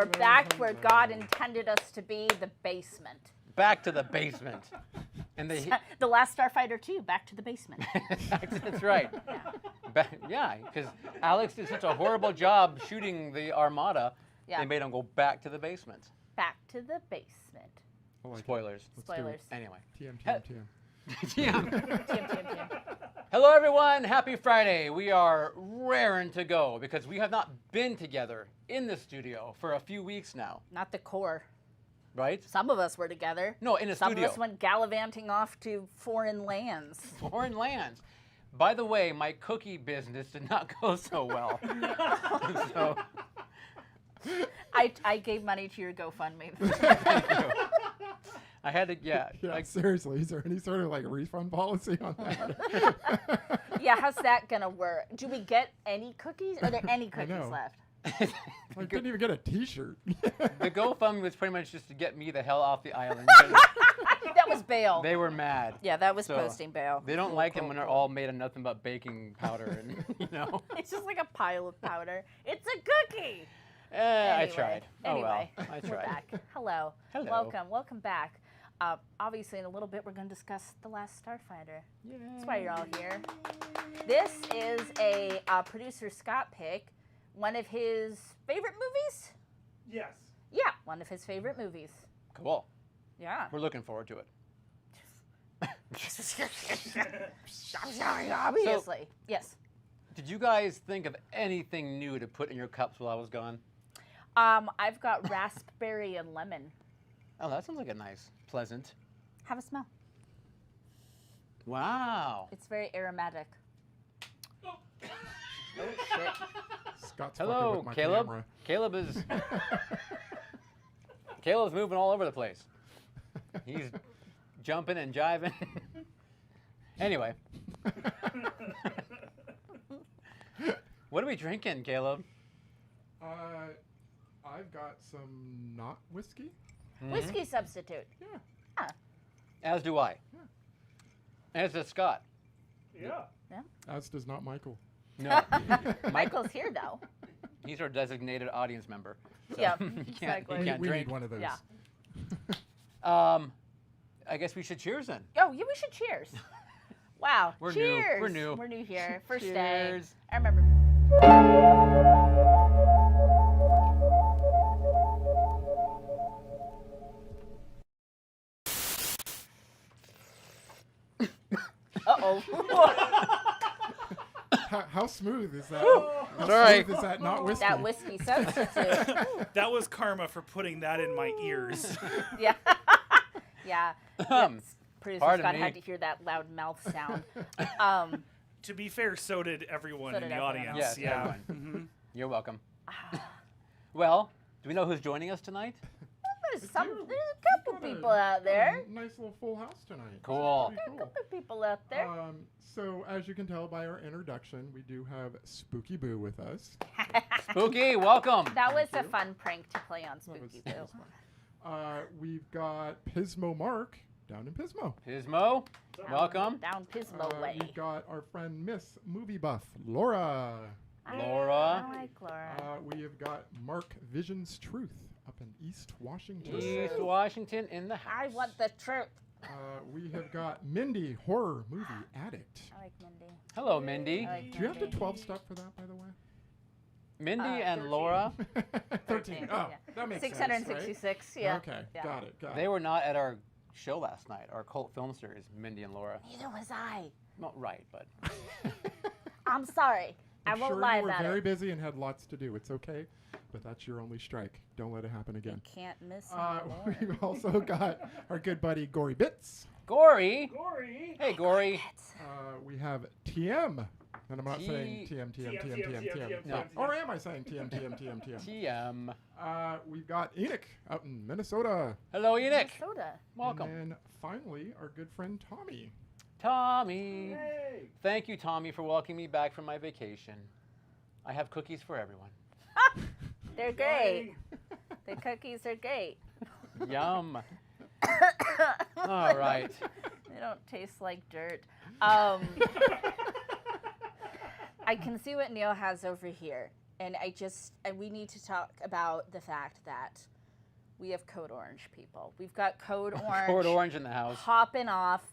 we're back where God intended us to be, the basement. Back to the basement. And The Last Starfighter 2, back to the basement. That's right. Yeah, because Alex did such a horrible job shooting the armada, they made him go back to the basement. Back to the basement. Spoilers. Spoilers. Anyway. TM. TM. Hello, everyone. Happy Friday. We are raring to go because we have not been together in the studio for a few weeks now. Not the core. Right? Some of us were together. No, in a studio. Some of us went gallivanting off to foreign lands. Foreign lands. By the way, my cookie business did not go so well. So, I gave money to your GoFundMe. thank you. I had to, Yeah, seriously, is there any sort of like refund policy on that? Yeah, how's that gonna work? Do we get any cookies? Are there any cookies know. left? I couldn't even get a T-shirt. The GoFundMe was pretty much just to get me the hell off the island. That was bail. They were mad. Yeah, that was So, posting bail. They don't like it when they're all made of nothing but baking powder, and It's just like a pile of powder. It's a cookie. I tried. Anyway, Oh well, I we're tried. back. Hello. Hello. Welcome back. Obviously, in a little bit, we're going to discuss The Last Starfighter. That's why you're all here. This is a producer Scott pick. One of his favorite movies? Yes. Yeah, one of his favorite movies. Cool. Yeah. We're looking forward to it. Obviously. Yes. Did you guys think of anything new to put in your cups while I was gone? I've got raspberry and lemon. Oh, that sounds like a nice, pleasant. Have a smell. Wow. It's very aromatic. Oh. Oh, shit. Scott's fucking Hello, with my Caleb. camera. Caleb's moving all over the place. He's jumping and jiving. Anyway. What are we drinking, Caleb? I've got some not whiskey. Whiskey substitute. Yeah. As do I. Yeah. As does Scott. Yeah. As does not Michael. No. Michael's here, though. He's our designated audience member. So Yeah, he can't, exactly. he can't we drink. need one of those. Yeah. I guess we should cheers then. Oh, yeah, we should cheers. Wow. We're new. Cheers. We're new. We're new here. First day. Cheers. I remember. Uh-oh. How smooth is that? How Sorry. smooth is that not whiskey? That whiskey substitute. That was karma for putting that in my ears. Yeah. Yeah. Producer Pardon Scott me. had to hear that loud mouth sound. To be fair, so did everyone So in did the everyone audience. Yes, Yeah. everyone. You're welcome. Well, do we know who's joining us tonight? There's a couple people out there. Nice little full house tonight. Cool. Pretty A couple people out there. So as you can tell by our introduction, we do have Spooky Boo with us. Spooky, welcome. That was Thank a you. fun prank to play on That was- Spooky that Boo. was fun. We've got Pismo Mark down in Pismo. Pismo, welcome. Down Pismo way. We've got our friend Miss Movie Buff Laura. Laura. I like Laura. We have got Mark Vision's Truth up in East Washington. East Washington in the house. I want the truth. We have got Mindy, horror movie addict. I like Mindy. Hello, Mindy. I like Do you have to Mindy. 12 step for that, by the way? Mindy and 13. Laura, 13. Oh, Yeah. that makes sense. 666, yeah. Okay, Yeah. got it. they were not at our show last night, our cult film series, Mindy and Laura. Neither was I. Not right, but I'm sorry. I I'm won't sure lie you were about very it. busy and had lots to do. It's okay, but that's your only strike. Don't let it happen again. Can't miss anymore. We've also got our good buddy Gory Bits. Gory. Gory. Hey, Gory. We have TM. And I'm not T- saying TM. No. Or am I saying TM? TM. We've got Enoch out in Minnesota. Hello, Enoch. Soda. Welcome. And then finally, our good friend Tommy. Tommy. Hey. Thank you, Tommy, for welcoming me back from my vacation. I have cookies for everyone. They're great. The cookies are great. Yum. All right. They don't taste like dirt. I can see what Neil has over here. And we need to talk about the fact that we have Code Orange people. We've got Code Orange. Code Orange in the house. Hopping off.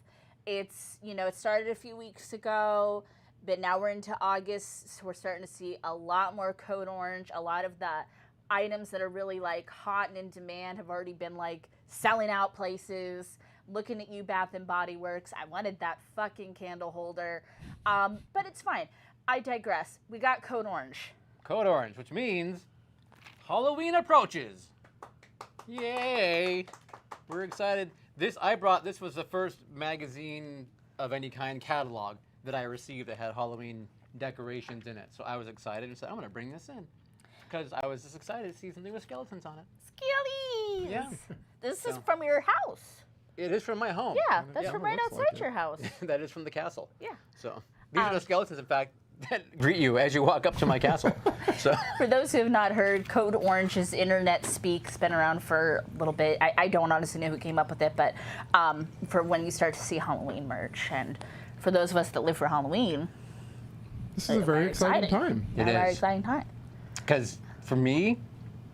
It's, it started a few weeks ago, but now we're into August, so we're starting to see a lot more Code Orange. A lot of the items that are really like hot and in demand have already been like selling out places. Looking at you, Bath and Body Works. I wanted that fucking candle holder, but it's fine. I digress. We got Code Orange. Code Orange, which means Halloween approaches. Yay! We're excited. This was the first magazine of any kind catalog that I received that had Halloween decorations in it. So I was excited and said, I'm going to bring this in. Because I was just excited to see something with skeletons on it. Skellies! Yeah. This is from your house. It is from my home. Yeah, that's from right outside your house. That is from the castle. Yeah. So these are the skeletons, in fact, that greet you as you walk up to my castle. So for those who have not heard, Code Orange's internet speak's been around for a little bit. I don't honestly know who came up with it, but for when you start to see Halloween merch, and for those of us that live for Halloween, this is a very exciting time. It is. A very exciting time. Because for me,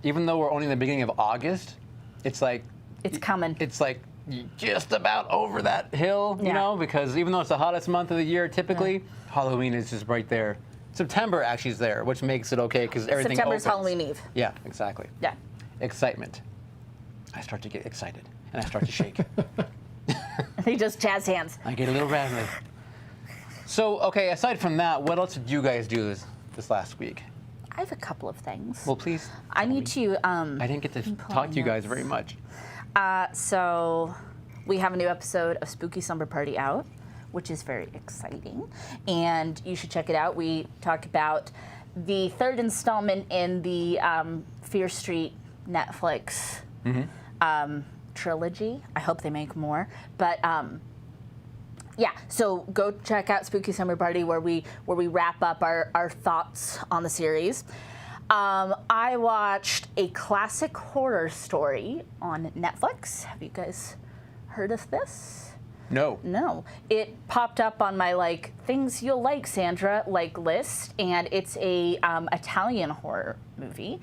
even though we're only in the beginning of August, it's like it's coming. It's like just about over that hill, you know, because even though it's the hottest month of the year, typically, Halloween is just right there. September actually is there, which makes it okay because everything September's opens. Halloween Eve. Yeah, exactly. Yeah. Excitement. I start to get excited, and I start to shake. He just jazz hands. I get a little rattly. So, okay, aside from that, what else did you guys do this last week? I have a couple of things. Well, please. I need to. I didn't get to talk to you guys very much. So we have a new episode of Spooky Slumber Party out, which is very exciting, and you should check it out. We talk about the third installment in the Fear Street Netflix trilogy. I hope they make more, but yeah. So go check out Spooky Slumber Party where we wrap up our thoughts on the series. I watched a classic horror story on Netflix. Have you guys heard of this? No. No. It popped up on my things you'll like, Sandra, list, and it's a Italian horror movie,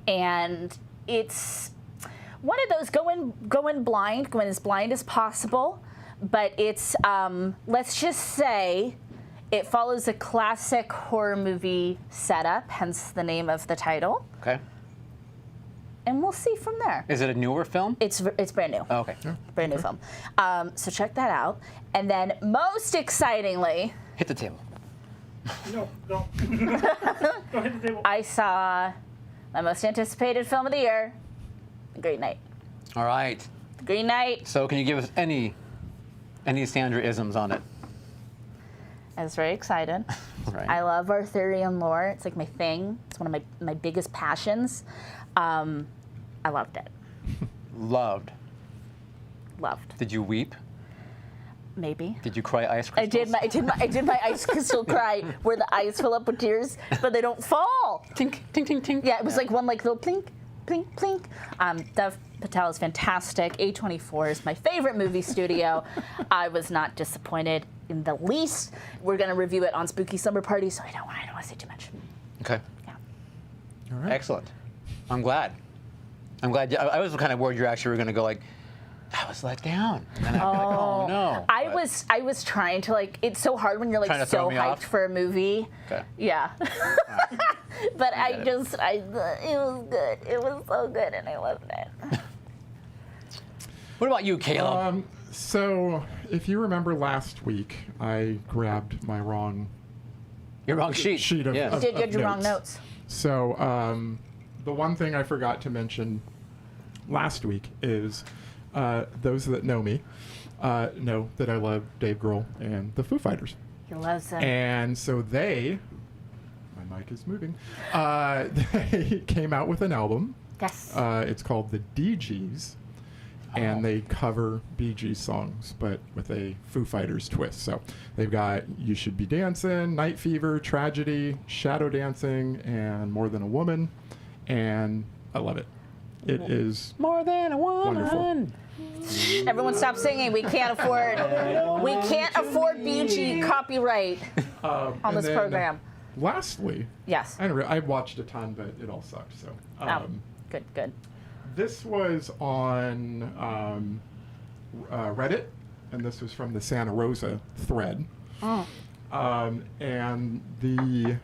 and it's one of those going blind, going as blind as possible, but it's let's just say it follows a classic horror movie setup, hence the name of the title. Okay. And we'll see from there. Is it a newer film? It's brand new. Oh, okay. Brand new film. So check that out. And then most excitingly... Hit the table. No, don't. Don't hit the table. I saw my most anticipated film of the year, The Green Knight. All right. The Green Knight. So can you give us any Sandra-isms on it? I was very excited. Right. I love Arthurian lore. It's like my thing. It's one of my biggest passions. I loved it. Loved. Did you weep? Maybe. Did you cry ice crystals? I did my ice crystal cry where the eyes fill up with tears, but they don't fall. Tink, tink, tink, tink. Yeah, it was like one little plink, plink, plink. Dev Patel is fantastic. A24 is my favorite movie studio. I was not disappointed in the least. We're gonna review it on Spooky Slumber Party, so I don't want to say too much. Okay. Yeah. All right. Excellent. I'm glad. I was kind of worried you actually were going to go like, I was let down. And then I'd be like, oh no. I was trying to it's so hard when you're Trying to so throw me hyped off? for a movie. Okay. Yeah. But get it was good. It was so good and I loved it. What about you, Caleb? So if you remember last week, I grabbed my wrong Your wrong sheet. of, Yes. of You had your notes. wrong notes. So the one thing I forgot to mention last week is those that know me know that I love Dave Grohl and the Foo Fighters. You love them. And so my mic is moving, they came out with an album. Yes. It's called The DGs. And they cover Bee Gees songs, but with a Foo Fighters twist. So they've got You Should Be Dancing, Night Fever, Tragedy, Shadow Dancing, and More Than a Woman. And I love it. It is More than a woman. wonderful. Everyone stop singing. We can't afford Bee Gee copyright on And this then program. lastly, Yes. I watched a ton, but it all sucked. So, Good. this was on Reddit, and this was from the Santa Rosa thread. And the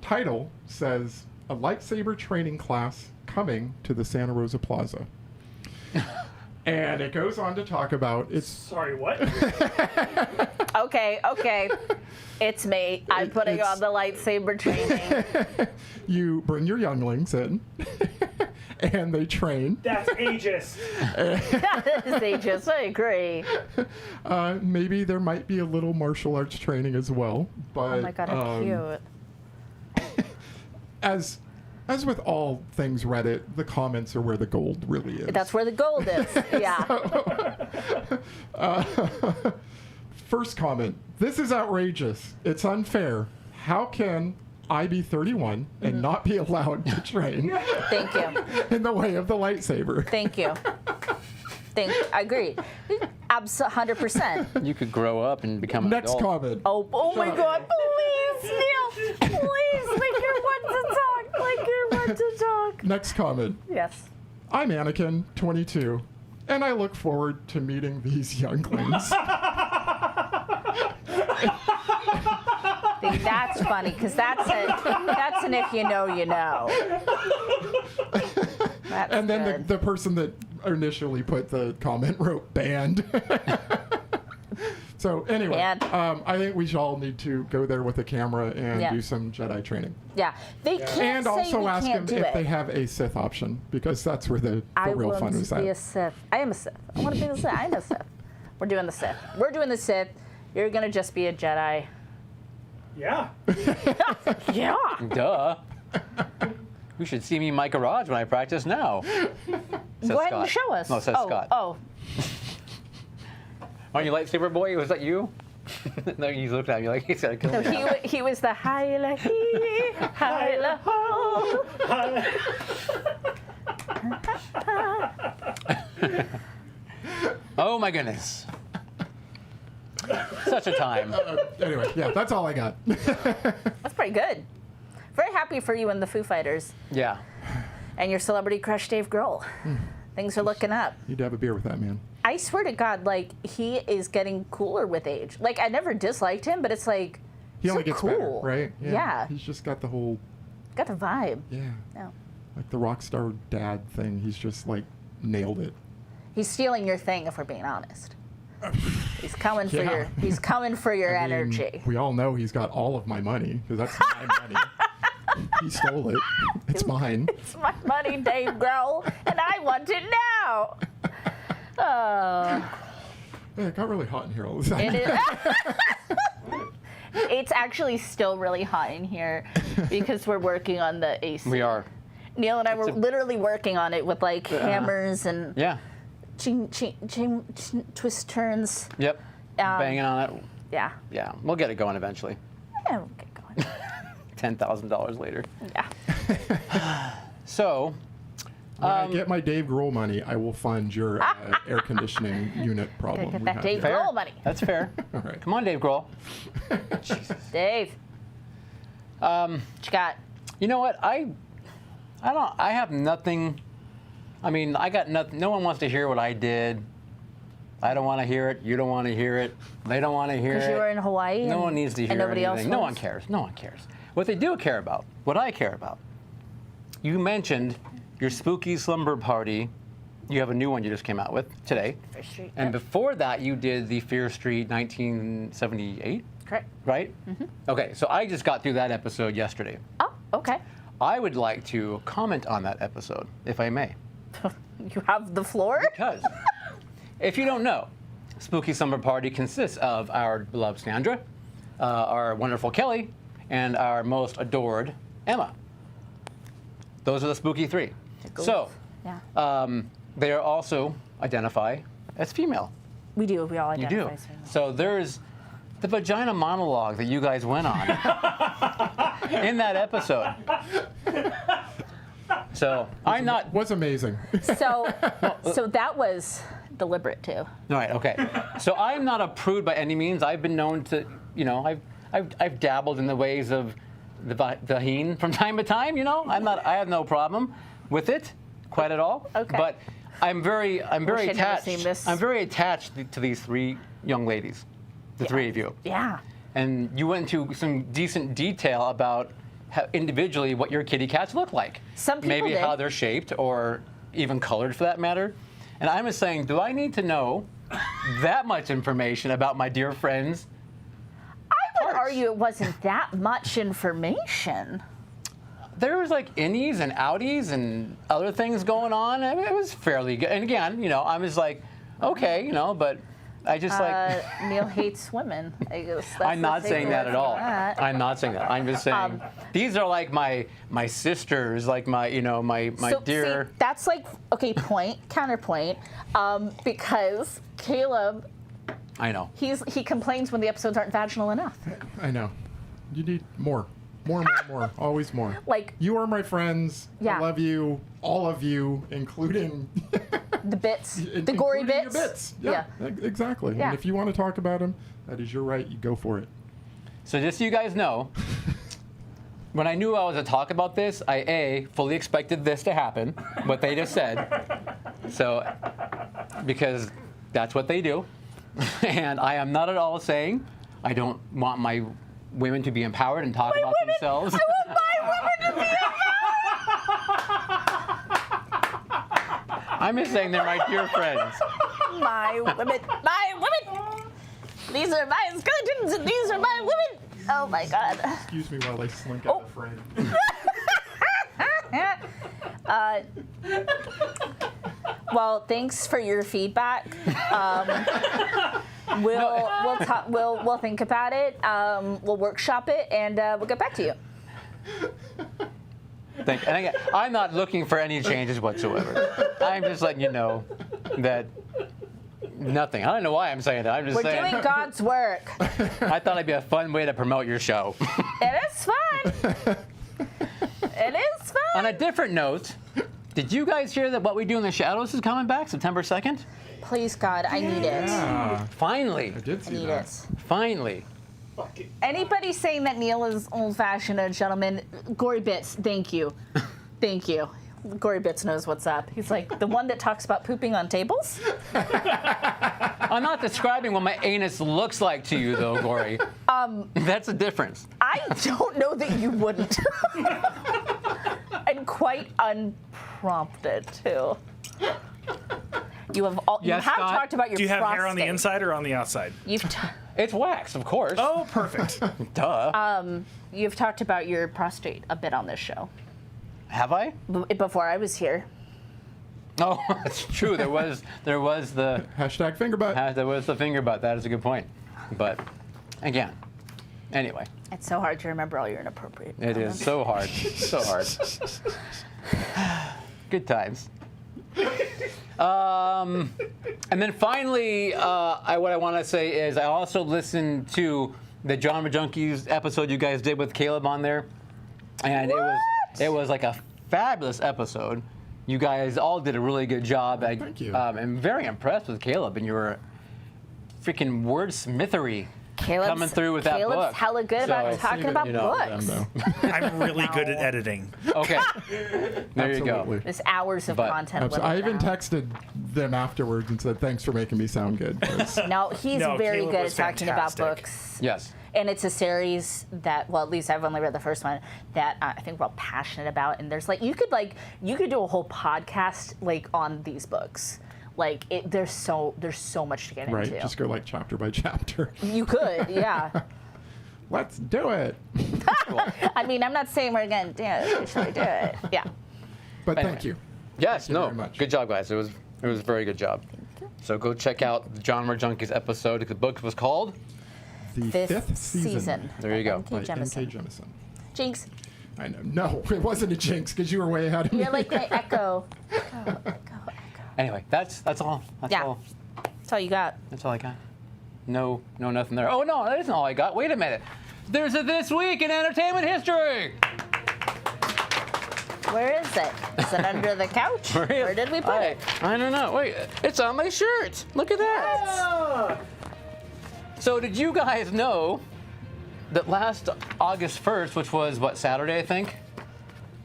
title says, "A lightsaber training class coming to the Santa Rosa Plaza." And it goes on to talk about it's. Sorry, what? Okay. It's me. I'm putting on the lightsaber training. You bring your younglings in, and they train. That's ageist. That is ageist. I agree. Maybe there might be a little martial arts training as well, but Oh my god, how cute. As with all things Reddit, the comments are where the gold really is. That's where the gold is. Yeah. First comment, "This is outrageous. It's unfair. How can I be 31 and not be allowed to train Thank you. in the way of the lightsaber?" Thank you. I agree. 100%. You could grow up and become an Next adult. comment. Oh my god, please, Neil. Please, make your one to talk. Next comment. Yes. "I'm Anakin, 22, and I look forward to meeting these younglings." I think that's funny, because that's an if you know, you know. That's And then good. the person that initially put the comment wrote "banned." So anyway, Banned. I think we should all need to go there with a camera and Yeah. do some Jedi training. Yeah, they can't And say also we ask can't them do if they it. have a Sith option, because that's where the real I fun want was to be a at. Sith. I am a Sith. I want to be a Sith. I'm a Sith. We're doing the Sith. We're doing the Sith. You're going to just be a Jedi. Yeah. Yeah. Duh. You should see me in my garage when I practice now. Says Go ahead Scott. and show us. No, it says Scott. Oh, Aren't you lightsaber boy? Was that you? No, you looked at me like he's gonna kill no, me. he was the Hyla Hee, Hyla Ho. Oh my goodness. Such a time. Anyway, yeah, that's all I got. That's pretty good. Very happy for you and the Foo Fighters Yeah. and your celebrity crush, Dave Grohl. Things are looking up. You'd have a beer with that man. I swear to God, like, he is getting cooler with age. Like, I never disliked him, but it's like, He only so gets cool. better, right? Yeah. He's just got the whole, Got the vibe. yeah, No. like the rock star dad thing. He's just like nailed it. He's stealing your thing, if we're being honest. He's coming for Yeah. your. He's coming for your I mean, energy. we all know he's got all of my money, because that's my money. He stole it. It's mine. It's my money, Dave Grohl, and I want it now. Oh, Yeah, it got really hot in here all the time. it is. It's actually still really hot in here because we're working on the AC. We are. Neil and I were literally working on it with like hammers and Yeah. twist turns. Yep. Banging on it. Yeah. Yeah. We'll get it going eventually. Yeah, we'll get going. $10,000 later. Yeah. So, When I get my Dave Grohl money, I will fund your air conditioning unit problem. Get we that have Dave here. Grohl money. that's fair. All right. Come on, Dave Grohl. Dave, what you got? You know what? I have nothing. I mean, I got nothing. No one wants to hear what I did. I don't want to hear it. You don't want to hear it. They don't want to hear it. Because you were in Hawaii. No one needs to hear and nobody anything. else No was? one cares. No one cares. What they do care about, what I care about. You mentioned your spooky slumber party. You have a new one you just came out with today. Fear Street. And Yep. before that, you did the Fear Street 1978, Correct. right? Okay, so I just got through that episode yesterday. Oh, okay. I would like to comment on that episode, if I may. You have the floor? Because if you don't know, Spooky Slumber Party consists of our beloved Sandra, our wonderful Kelly, and our most adored Emma. Those are the spooky three. So, Yeah. they are also identify as female. We do. We all You identify do. as female. So there's the vagina monologue that you guys went on in that episode. So I'm not. Was amazing. So that was deliberate too. All right. Okay. So I'm not a prude by any means. I've been known to, I've I've dabbled in the ways of the vagine from time to time. You know, I have no problem with it, quite at all. Okay. But I'm very I'd never attached. seen this. I'm very attached to these three young ladies, the three of you. Yeah. And you went into some decent detail about how individually what your kitty cats look like. Some people maybe did. how they're shaped or even colored for that matter. And I'm just saying, do I need to know that much information about my dear friends? I would argue it wasn't that much information. There was like innies and outies and other things going on. I mean, it was fairly good. And again, you know, I'm just like, okay, you know, but I just like. Neil hates women. I guess that's I'm not the saying that at all. that. I'm not saying that. I'm just saying these are like my sisters, like my So, dear. see, that's like, okay, counterpoint, because Caleb, I know. he complains when the episodes aren't vaginal enough. I know. You need more. More, always more. Like, You are my friends. Yeah. I love you, all of you, including the bits, the gory including bits. your bits. Yeah, exactly. Yeah. And if you want to talk about them, that is your right. You go for it. So just so you guys know, when I knew I was to talk about this, I fully expected this to happen, what they just said. So, because that's what they do. And I am not at all saying I don't want my women to be empowered and talk about themselves. I want my women to be I'm just saying they're my dear friends. my women. These are my skeletons and these are my women. Oh my God. Excuse me while I slink out of frame. Well, thanks for your feedback. We'll think about it. We'll workshop it, and we'll get back to you. And again, I'm not looking for any changes whatsoever. I'm just letting you know that nothing. I don't know why I'm saying that. I'm just We're saying. doing God's work. I thought it'd be a fun way to promote your show. It is fun. It is fun. On a different note, did you guys hear that What We Do in the Shadows is coming back September 2nd? Please, God, I need it. Yeah, Finally. I did I see need that. it. Finally. Anybody saying that Neil is old-fashioned and gentleman, Gory Bits, thank you. Thank you. Gory Bits knows what's up. He's like the one that talks about pooping on tables. I'm not describing what my anus looks like to you, though, Gory. That's the difference. I don't know that you wouldn't. And quite unprompted, too. You have Yes, Scott? talked about your Do you have prostate. hair on the inside or on the outside? It's wax, of course. Oh, perfect. Duh. You've talked about your prostate a bit on this show. Have I? Before I was here. Oh, it's true. There was the Hashtag finger butt. there was the finger butt. That is a good point. But again, anyway, It's so hard to remember all your inappropriate it is comments. so hard, so hard. Good times. And then finally, what I want to say is I also listened to the Genre Junkies episode you guys did with Caleb on there, and it was like a fabulous episode. You guys all did a really good job. Thank you. I'm very impressed with Caleb and your freaking wordsmithery coming through with that book. Caleb's hella good about So, talking Save it, about you know, books. Them, though. I'm really good at editing. Okay, there you go. Absolutely. There's hours of But- content. with I it even now. texted them afterwards and said, "Thanks for making me sound good." 'cause No, he's No, very Caleb good at was talking about fantastic. books. Yes. And it's a series that, well, at least I've only read the first one, that I think we're all passionate about. And there's you could do a whole podcast on these books. There's so much to get right, into. just go chapter by chapter. You could, yeah. Let's do it. I mean, I'm not saying we're gonna do it. We should do it. Yeah. But Anyway. thank you. Yes, you no, very much. good job, guys. It was a very good job. So go check out the Genre Junkies episode. The book was called. The Fifth season. season. There you go. N.K. By Jemisin. N.K. Jemisin. Jinx, I know. No, it wasn't a jinx because you were way ahead of me. you're like my echo. Echo. Anyway, that's all. That's Yeah. all. That's all you got. That's all I got. No, nothing there. Oh no, that isn't all I got. Wait a minute. There's a This Week in Entertainment History. Where is it? Is it under the couch? Where did we put it? I don't know. Wait, it's on my shirt. Look at that. So did you guys know that last August 1st, which was what, Saturday, I think?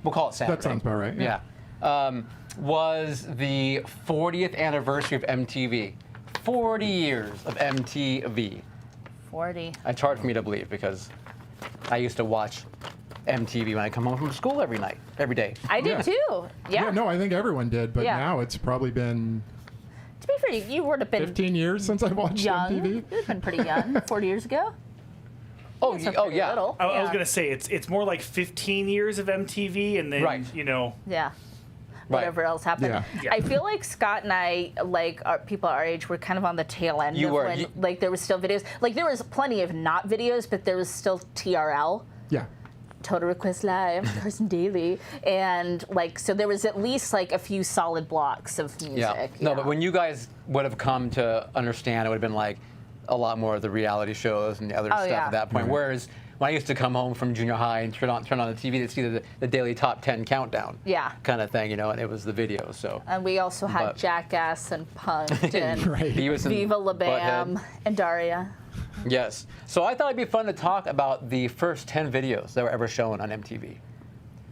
We'll call it Saturday. That sounds about right. Yeah. Was the 40th anniversary of MTV. 40 years of MTV. 40. It's hard for me to believe because I used to watch MTV when I come home from school every day. I did too. Yeah. No, I think everyone did, but Yeah. now it's probably been To be fair, you would have been 15 years since I watched young. MTV. You'd have been pretty young 40 years ago. Oh, That's oh pretty yeah. little. I was gonna say it's more like 15 years of MTV, and then Right. Yeah. Whatever else happened. Yeah. I feel like Scott and I, like people our age, were kind of on the tail end You of were. when like there was still videos. Like there was plenty of not videos, but there was still TRL. Yeah. Total Request Live, Carson Daily, and like so there was at least like a few solid blocks of music. Yeah. No, but when you guys would have come to understand, it would have been like a lot more of the reality shows and the other stuff yeah. at that point. Right. Whereas when I used to come home from junior high and turn on the TV to see the daily top 10 countdown. Yeah. Kind of thing, and it was the videos. So. And we also had But- Jackass and Punk'd and Right. Beavis and Viva La Bam Butthead. and Daria. Yes. So I thought it'd be fun to talk about the first 10 videos that were ever shown on MTV.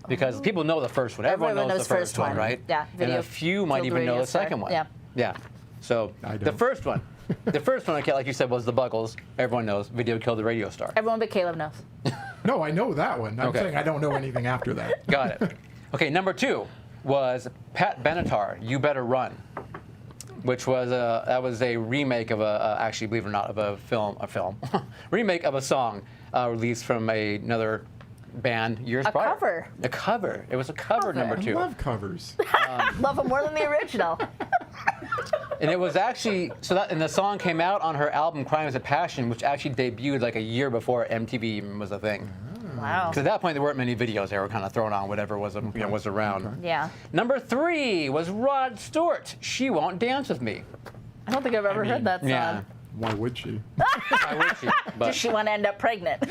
Because people know the first one. Everyone knows the first one, right? Yeah. And a few might Field even know Radio the second Star. one. Yeah. Yeah. So I the don't. first one, okay, like you said, was the Buggles. Everyone knows. Video killed the radio star. Everyone but Caleb knows. No, I know that one. I'm Okay. saying I don't know anything after that. Got it. Okay, number 2 was Pat Benatar, You Better Run, which was a remake of actually, believe it or not, of a film, remake of a song released from another band years A prior. cover. A cover. It was a cover, number I 2. love covers. Love them more than the original. And it was actually, and the song came out on her album Crimes of Passion, which actually debuted like a year before MTV even was a thing. Wow. Because at that point, there weren't many videos. They were kind of thrown on whatever was, was around. Yeah. Number 3 was Rod Stewart, She Won't Dance With Me. I don't think I've ever heard that song. Yeah. Why would she? I wish she, but Does she want to end up pregnant?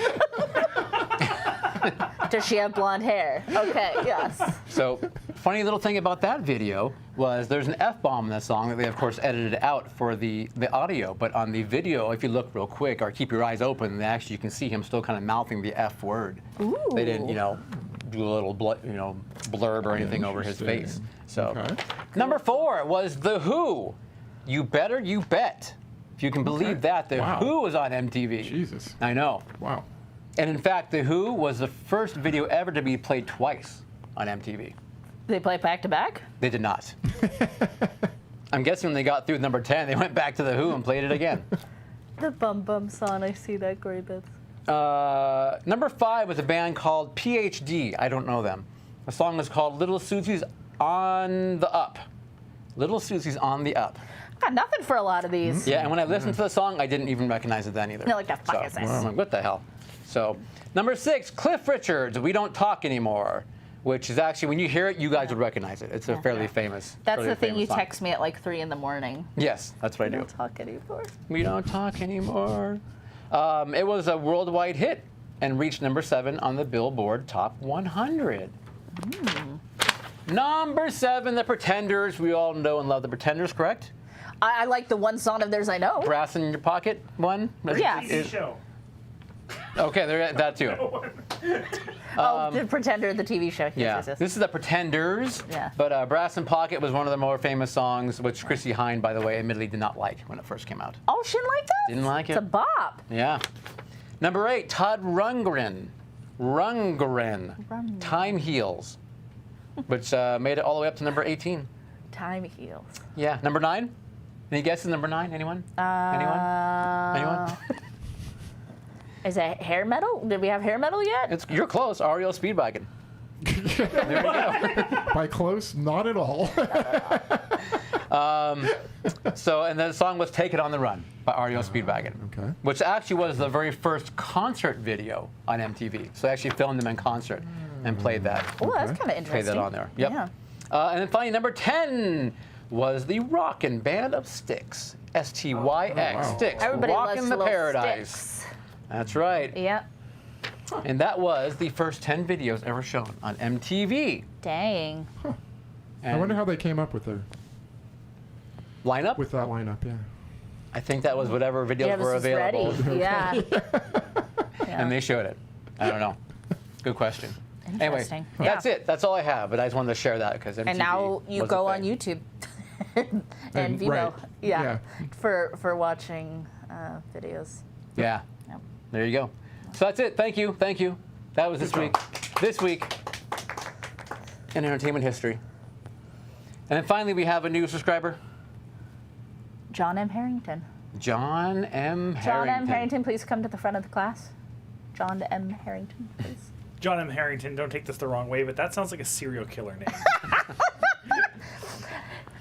Does she have blonde hair? Okay, yes. So, funny little thing about that video was there's an F-bomb in the song that they, of course, edited out for the audio. But on the video, if you look real quick or keep your eyes open, actually you can see him still kind of mouthing the F word. Ooh. They didn't, do a little blurb or anything over his face. So, Okay. number 4 was The Who, You Better You Bet. If you can believe that, The Wow. Who was on MTV. Jesus. I know. Wow. And in fact, The Who was the first video ever to be played twice on MTV. They play back to back? They did not. I'm guessing when they got through number 10, they went back to The Who and played it again. The Bum Bum song, I see that, Gory Bits. Number 5 was a band called PhD. I don't know them. The song is called Little Susie's on the Up. Little Susie's on the Up. Got nothing for a lot of these. Yeah, and when I listened to the song, I didn't even recognize it then either. You're like, the fuck is this? I'm like, what the hell? So, number 6, Cliff Richard's We Don't Talk Anymore, which is actually, when you hear it, you guys would recognize it. It's a fairly famous That's fairly the thing famous you song. text me at like 3 in the morning. Yes, that's what I do. Don't talk anymore. We don't talk anymore. It was a worldwide hit and reached number 7 on the Billboard Top 100. Number 7, The Pretenders. We all know and love The Pretenders, correct? I like the one song of theirs I know. Brass in Your Pocket one? Yeah. TV show. Okay, that too. The Pretender, the TV show. Yes, Yeah, yes, yes. this is The Pretenders. Yeah. But Brass in Pocket was one of the more famous songs, which Chrissy Hynde, by the way, admittedly did not like when it first came out. Oh, she didn't like that? Didn't like It's a it. bop. Yeah. Number 8, Todd Rundgren. Time Heals, which made it all the way up to number 18. Time heals. Yeah. Number 9? Any guesses? Number 9? Anyone? Anyone? Is it hair metal? Did we have hair metal yet? You're close. REO Speedwagon. There you go. By close, not at all. And the song was Take It on the Run by REO Speedwagon. Okay. Which actually was the very first concert video on MTV. So they actually filmed them in concert and played that. Oh, that's Okay. kind of interesting. Played that on there. Yep. Yeah. And then finally, number 10 was the Rockin' Band of Styx. STYX. wow. Styx. Everybody Rockin' loves the little Paradise. sticks. That's right. Yeah. And that was the first 10 videos ever shown on MTV. Dang. I And wonder how they came up with that lineup? lineup. Yeah. I think that was whatever videos Yeah, were this was available. ready. Yeah. Yeah. And they showed it. I don't know. Good question. Anyway, Interesting. that's it. That's all I have. But I just wanted to share that because MTV And now you was a go on thing. YouTube and And- Vimeo, right. Yeah. for watching videos. Yeah. Yep. There you go. So that's it. Thank you. Thank you. That was this week. This week in entertainment history. And then finally, we have a new subscriber, John M. Harrington. John M. Harrington. John M. Harrington, please come to the front of the class. John M. Harrington, please. John M. Harrington, don't take this the wrong way, but that sounds like a serial killer name.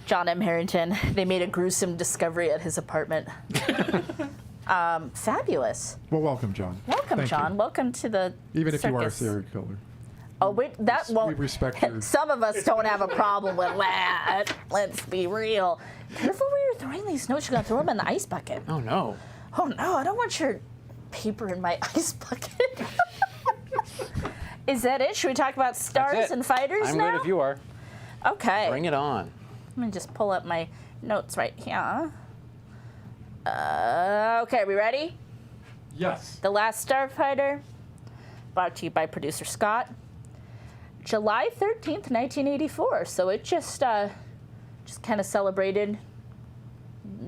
John M. Harrington. They made a gruesome discovery at his apartment. Fabulous. Well, welcome, John. Welcome, Thank John. you. Welcome to the Even if you are a circus. serial killer. Oh, wait, that We won't. respect your... Some of us don't have a problem with that. Let's be real. Careful where you're throwing these notes. You're going to throw them in the ice bucket. Oh, no. Oh, no, I don't want your paper in my ice bucket. Is that it? Should we talk about That's stars it. and fighters I'm now? good if you are. Okay. Bring it on. Let me just pull up my notes right here. Okay, are we ready? Yes. The Last Starfighter, brought to you by producer Scott. July 13th, 1984. So it just kind of celebrated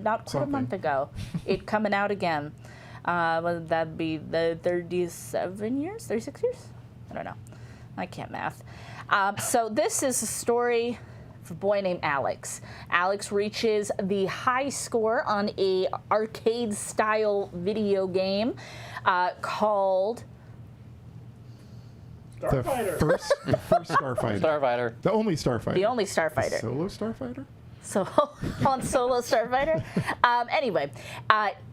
not quite a Something. month ago. It coming out again. Would that be the 37 years? 36 years? I don't know. I can't math. So this is a story of a boy named Alex. Alex reaches the high score on a arcade-style video game called... The Starfighter. first Starfighter. Starfighter. The only Starfighter. The only Starfighter. Solo Starfighter? So on Solo Starfighter. Anyway,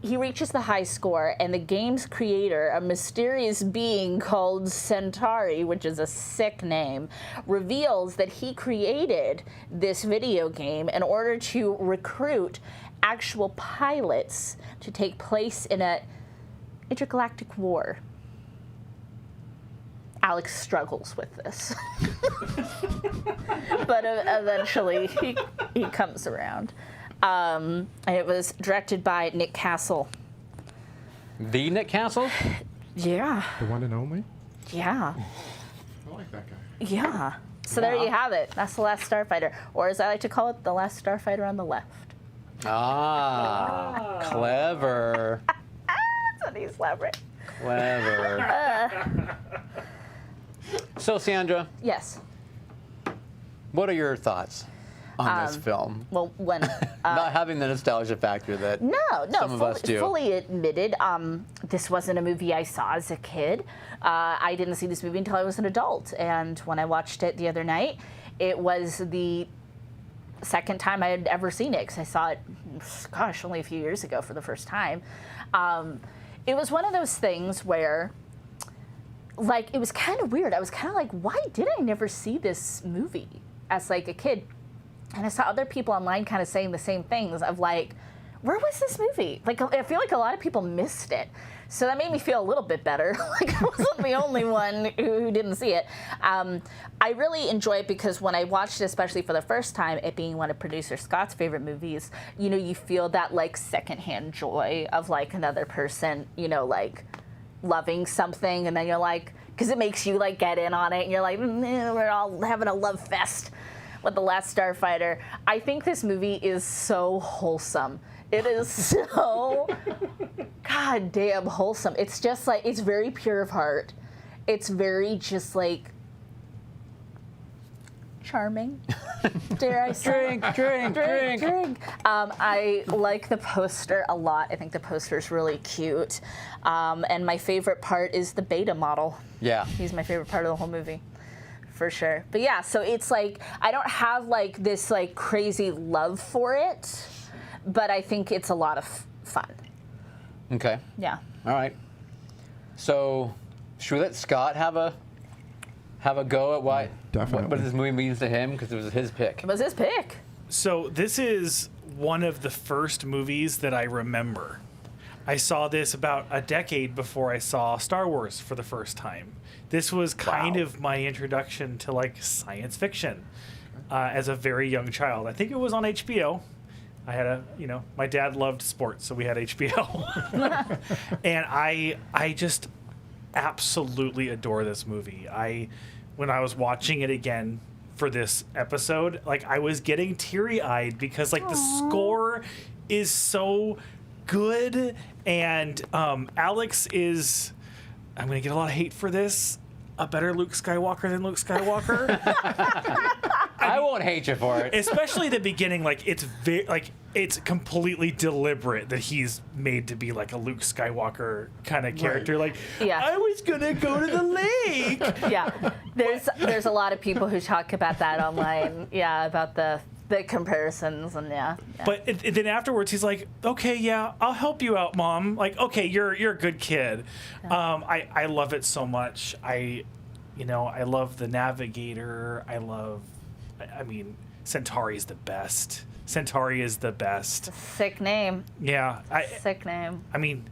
he reaches the high score, and the game's creator, a mysterious being called Centauri, which is a sick name, reveals that he created this video game in order to recruit actual pilots to take place in an intergalactic war. Alex struggles with this. But eventually he comes around. And it was directed by Nick Castle. The Nick Castle? Yeah, The one and only? yeah, I like that guy. yeah. So there you have it. That's The Last Starfighter. Or as I like to call it, The Last Starfighter on the Left. Ah, clever. That's what he's elaborate. Clever. So, Sandra, Yes. what are your thoughts on this film? Well, when... Not having the nostalgia factor that No, some of us do. fully admitted. This wasn't a movie I saw as a kid. I didn't see this movie until I was an adult. And when I watched it the other night, it was the second time I had ever seen it, because I saw it, gosh, only a few years ago for the first time. It was one of those things where, like, it was kind of weird. I was kind of like, why did I never see this movie as, like, a kid? And I saw other people online kind of saying the same things of, like, where was this movie? Like, I feel like a lot of people missed it. So that made me feel a little bit better. Like, I wasn't the only one who didn't see it. I really enjoy it because when I watched it, especially for the first time, it being one of producer Scott's favorite movies, you know, you feel that, like, secondhand joy of, like, another person, you know, like, loving something, and then you're like, because it makes you, like, get in on it, and you're like, we're all having a love fest with The Last Starfighter. I think this movie is so wholesome. It is so goddamn wholesome. It's just like, it's very pure of heart. It's very just like charming, dare I say. Drink. I like the poster a lot. I think the poster is really cute. And my favorite part is the beta model. Yeah. He's my favorite part of the whole movie. For sure. But yeah, so it's like, I don't have like this like crazy love for it, but I think it's a lot of fun. Okay. Yeah. All right. So, should we let Scott have a go at what Definitely. this movie means to him, because it was his pick? It was his pick. So this is one of the first movies that I remember. I saw this about a decade before I saw Star Wars for the first time. This was kind of my introduction to like science fiction as a very young child. I think it was on HBO. I had my dad loved sports, so we had HBO. And I absolutely adore this movie. When I was watching it again for this episode, like I was getting teary-eyed because like the score is so good, and Alex is, I'm gonna get a lot of hate for this, a better Luke Skywalker than Luke Skywalker. I won't hate you for it. Especially the beginning, like it's completely deliberate that he's made to be like a Luke Skywalker kind of character. Like, Yeah. I was gonna go to the lake. Yeah, there's a lot of people who talk about that online. Yeah, about the comparisons and yeah. But then afterwards, he's like, "Okay, yeah, I'll help you out, Mom. Like, okay, you're a good kid." I love it so much. I love the Navigator. I mean, Centauri's the best. Centauri is the best. Sick name. Yeah. Sick name. I mean,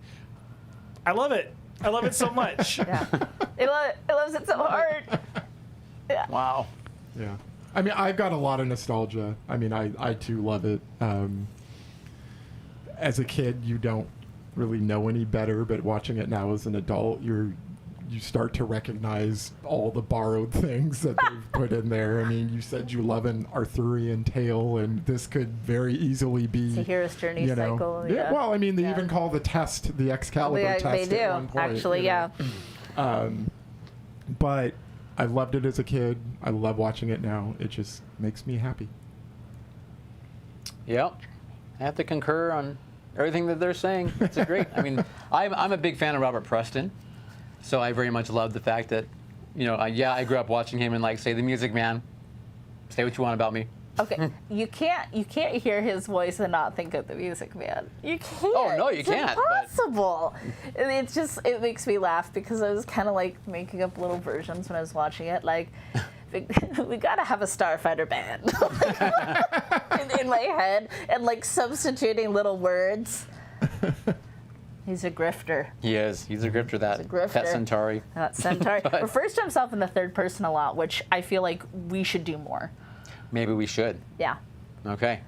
I love it. I love it so much. Yeah. It loves it so hard. Yeah. Wow. Yeah. I mean, I've got a lot of nostalgia. I mean, I too love it. As a kid, you don't really know any better, but watching it now as an adult, you start to recognize all the borrowed things that they've put in there. I mean, you said you love an Arthurian tale, and this could very easily be It's a hero's journey cycle. Yeah. Well, I mean, they even call the test the Excalibur test They do, at one point. actually, yeah. But I loved it as a kid. I love watching it now. It just makes me happy. Yep. I have to concur on everything that they're saying. It's a great. I mean, I'm a big fan of Robert Preston, so I very much love the fact that, I grew up watching him and like say the Music Man. Say what you want about me. Okay, you can't hear his voice and not think of the Music Man. You can't. Oh, no, you it's can't, but- Impossible. It makes me laugh because I was kind of like making up little versions when I was watching it. Like, we gotta have a Starfighter band in my head, and like substituting little words. He's a grifter. He is. He's a grifter. That Centauri. That Centauri. But- Refers to himself in the third person a lot, which I feel like we should do more. Maybe we should. Yeah. Okay.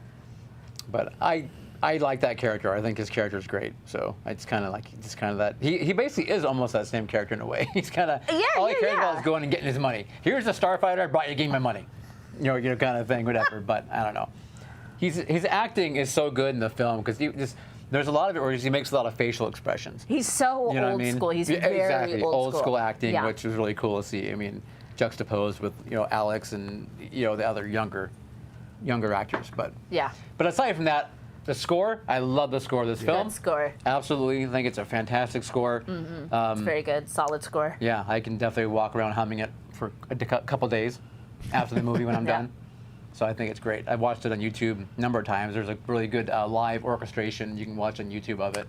But I like that character. I think his character is great. So it's kind of that. He basically is almost that same character in a way. He's kind of all he cares about is going and getting his money. Here's the Starfighter. I brought you, gave me my money. Kind of thing, whatever. But I don't know. His acting is so good in the film because there's a lot of it where he makes a lot of facial expressions. He's so You know what I old mean? school. He's Yeah, very exactly. old school acting, Yeah. which was really cool to see. I mean, juxtaposed with Alex and the other younger actors. But Yeah. But aside from that, the score, I love the score of this film. Good score. Absolutely, I think it's a fantastic score. It's very good. Solid score. Yeah, I can definitely walk around humming it for a couple days after the movie when I'm Yeah. done. So I think it's great. I've watched it on YouTube a number of times. There's a really good live orchestration you can watch on YouTube of it,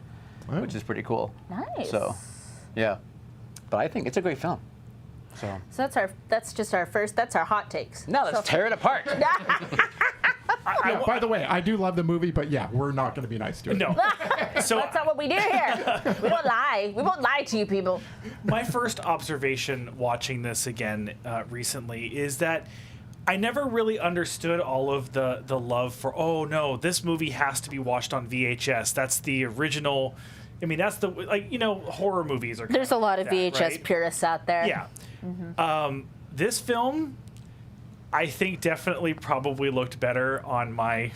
Oh. which is pretty cool. Nice. So, yeah. But I think it's a great film. So That's our hot takes. now let's tear it apart. Yeah, by the way, I do love the movie, but yeah, we're not going to be nice to it. No. So That's not what we do here. We don't lie. We won't lie to you people. my first observation watching this again recently is that I never really understood all of the love for, oh no, this movie has to be watched on VHS. That's the original. I mean, that's the, horror movies are. There's a lot of that, VHS right? purists out there. Yeah. This film, I think definitely probably looked better on my,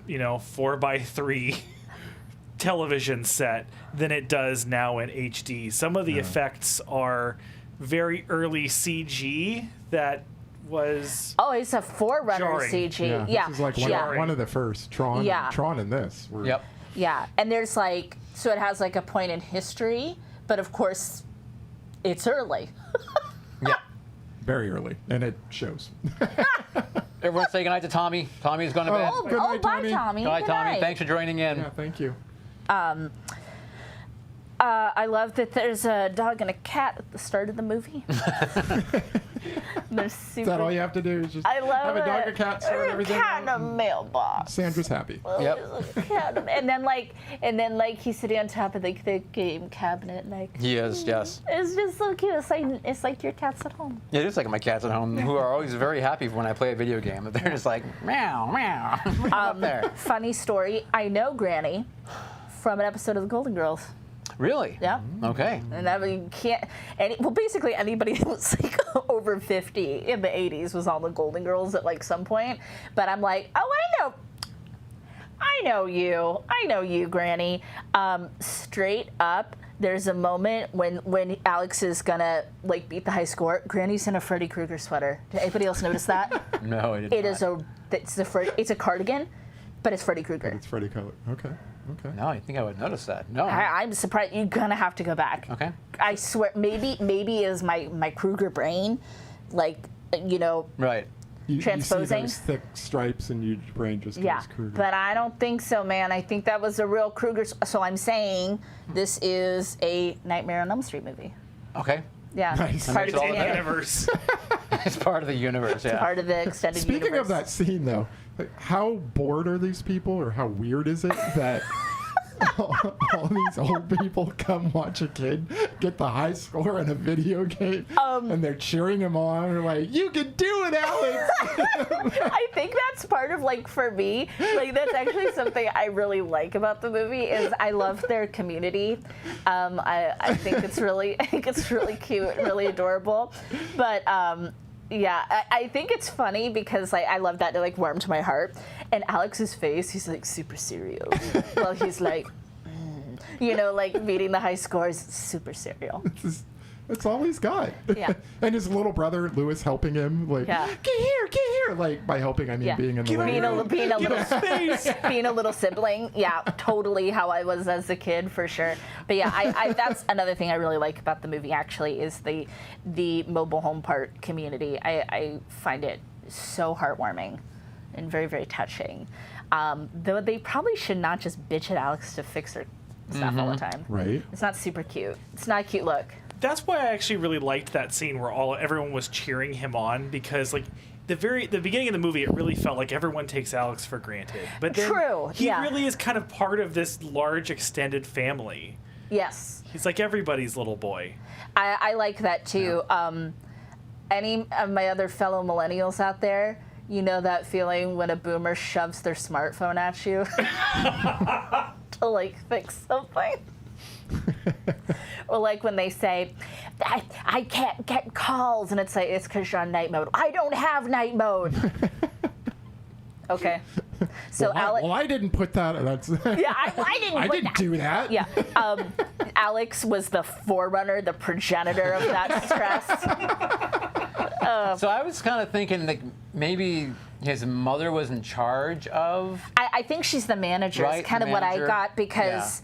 4x3 television set than it does now in HD. Some of the effects are very early CG that was. Oh, it's a forerunner Jarring. CG. Yeah, this is like Yeah. one of the first. Tron and this. Yep. Yeah, and there's so it has like a point in history, but of course, it's early. Yeah. Very early, and it shows. Everyone say goodnight to Tommy. Tommy's going to bed. Good night, bye, Tommy. Tommy. Good night, Good Tommy. night. Thanks for joining in. Yeah, thank you. I love that there's a dog and a cat at the start of the movie. They're super. Is that all you have to do? Is just I love have a dog, a cat, start There's everything a cat in out, a and mailbox. Sandra's happy. Yep. There's a cat and then he's sitting on top of the game cabinet, He is, yes. It's just so cute. It's like your cat's at home. It is like my cats at home who are always very happy when I play a video game. They're just like, meow, meow. Up there. Funny story. I know Granny from an episode of The Golden Girls. Really? Yeah. Okay. And that you can't. Basically anybody who was like over 50 in the 80s was on the Golden Girls at like some point. But I'm like, oh, I know you, Granny. Straight up, there's a moment when Alex is gonna like beat the high score. Granny's in a Freddy Krueger sweater. Did anybody else notice that? No, I didn't. It's a cardigan, but it's Freddy Krueger. It's Freddy Color. Okay. No, I think I would notice that. No. I'm surprised. You're gonna have to go back. Okay. I swear, maybe is my Krueger brain, like, Right. You see transposing. those thick stripes and your brain just goes Krueger. But I don't think so, man. I think that was a real Krueger. So I'm saying this is a Nightmare on Elm Street movie. Okay. Yeah. Nice. Part of Makes the all the Universe. It's part of the universe, yeah. Part of the extended Speaking universe. of that scene, though, like, how bored are these people, or how weird is it that all these old people come watch a kid get the high score in a video game, and they're cheering him on? They're like, "You can do it, Alex!" I think that's part of, like, for me, like, that's actually something I really like about the movie is I love their community. I think it's really cute and really adorable. But yeah, I think it's funny because I love that. It like warmed my heart. And Alex's face, he's like super serial. Well, he's like, like beating the high scores, super serial. That's all he's got. Yeah. And his little brother Lewis helping him, like, Yeah. get here. Like, by helping, I mean being in the being way. being a little sibling. Yeah, totally how I was as a kid for sure. But yeah, I that's another thing I really like about the movie actually is the mobile home park community. I find it so heartwarming and very, very touching. Though they probably should not just bitch at Alex to fix her stuff all the time. Right. It's not super cute. It's not a cute look. That's why I actually really liked that scene where everyone was cheering him on, because like the beginning of the movie, it really felt like everyone takes Alex for granted. But then he really is kind of part of this large extended family. Yes. He's like everybody's little boy. I like that too. Yeah. Any of my other fellow millennials out there, you know that feeling when a boomer shoves their smartphone at you to like fix something? Or like when they say, I can't get calls, and it's like, it's because you're on night mode. I don't have night mode. Okay. So Well, I didn't put that. That's yeah, I didn't do that. Yeah. Alex was the forerunner, the progenitor of that stress. So I was kind of thinking like maybe his mother was in charge of. I think she's the manager. Right, It's kind of what I got because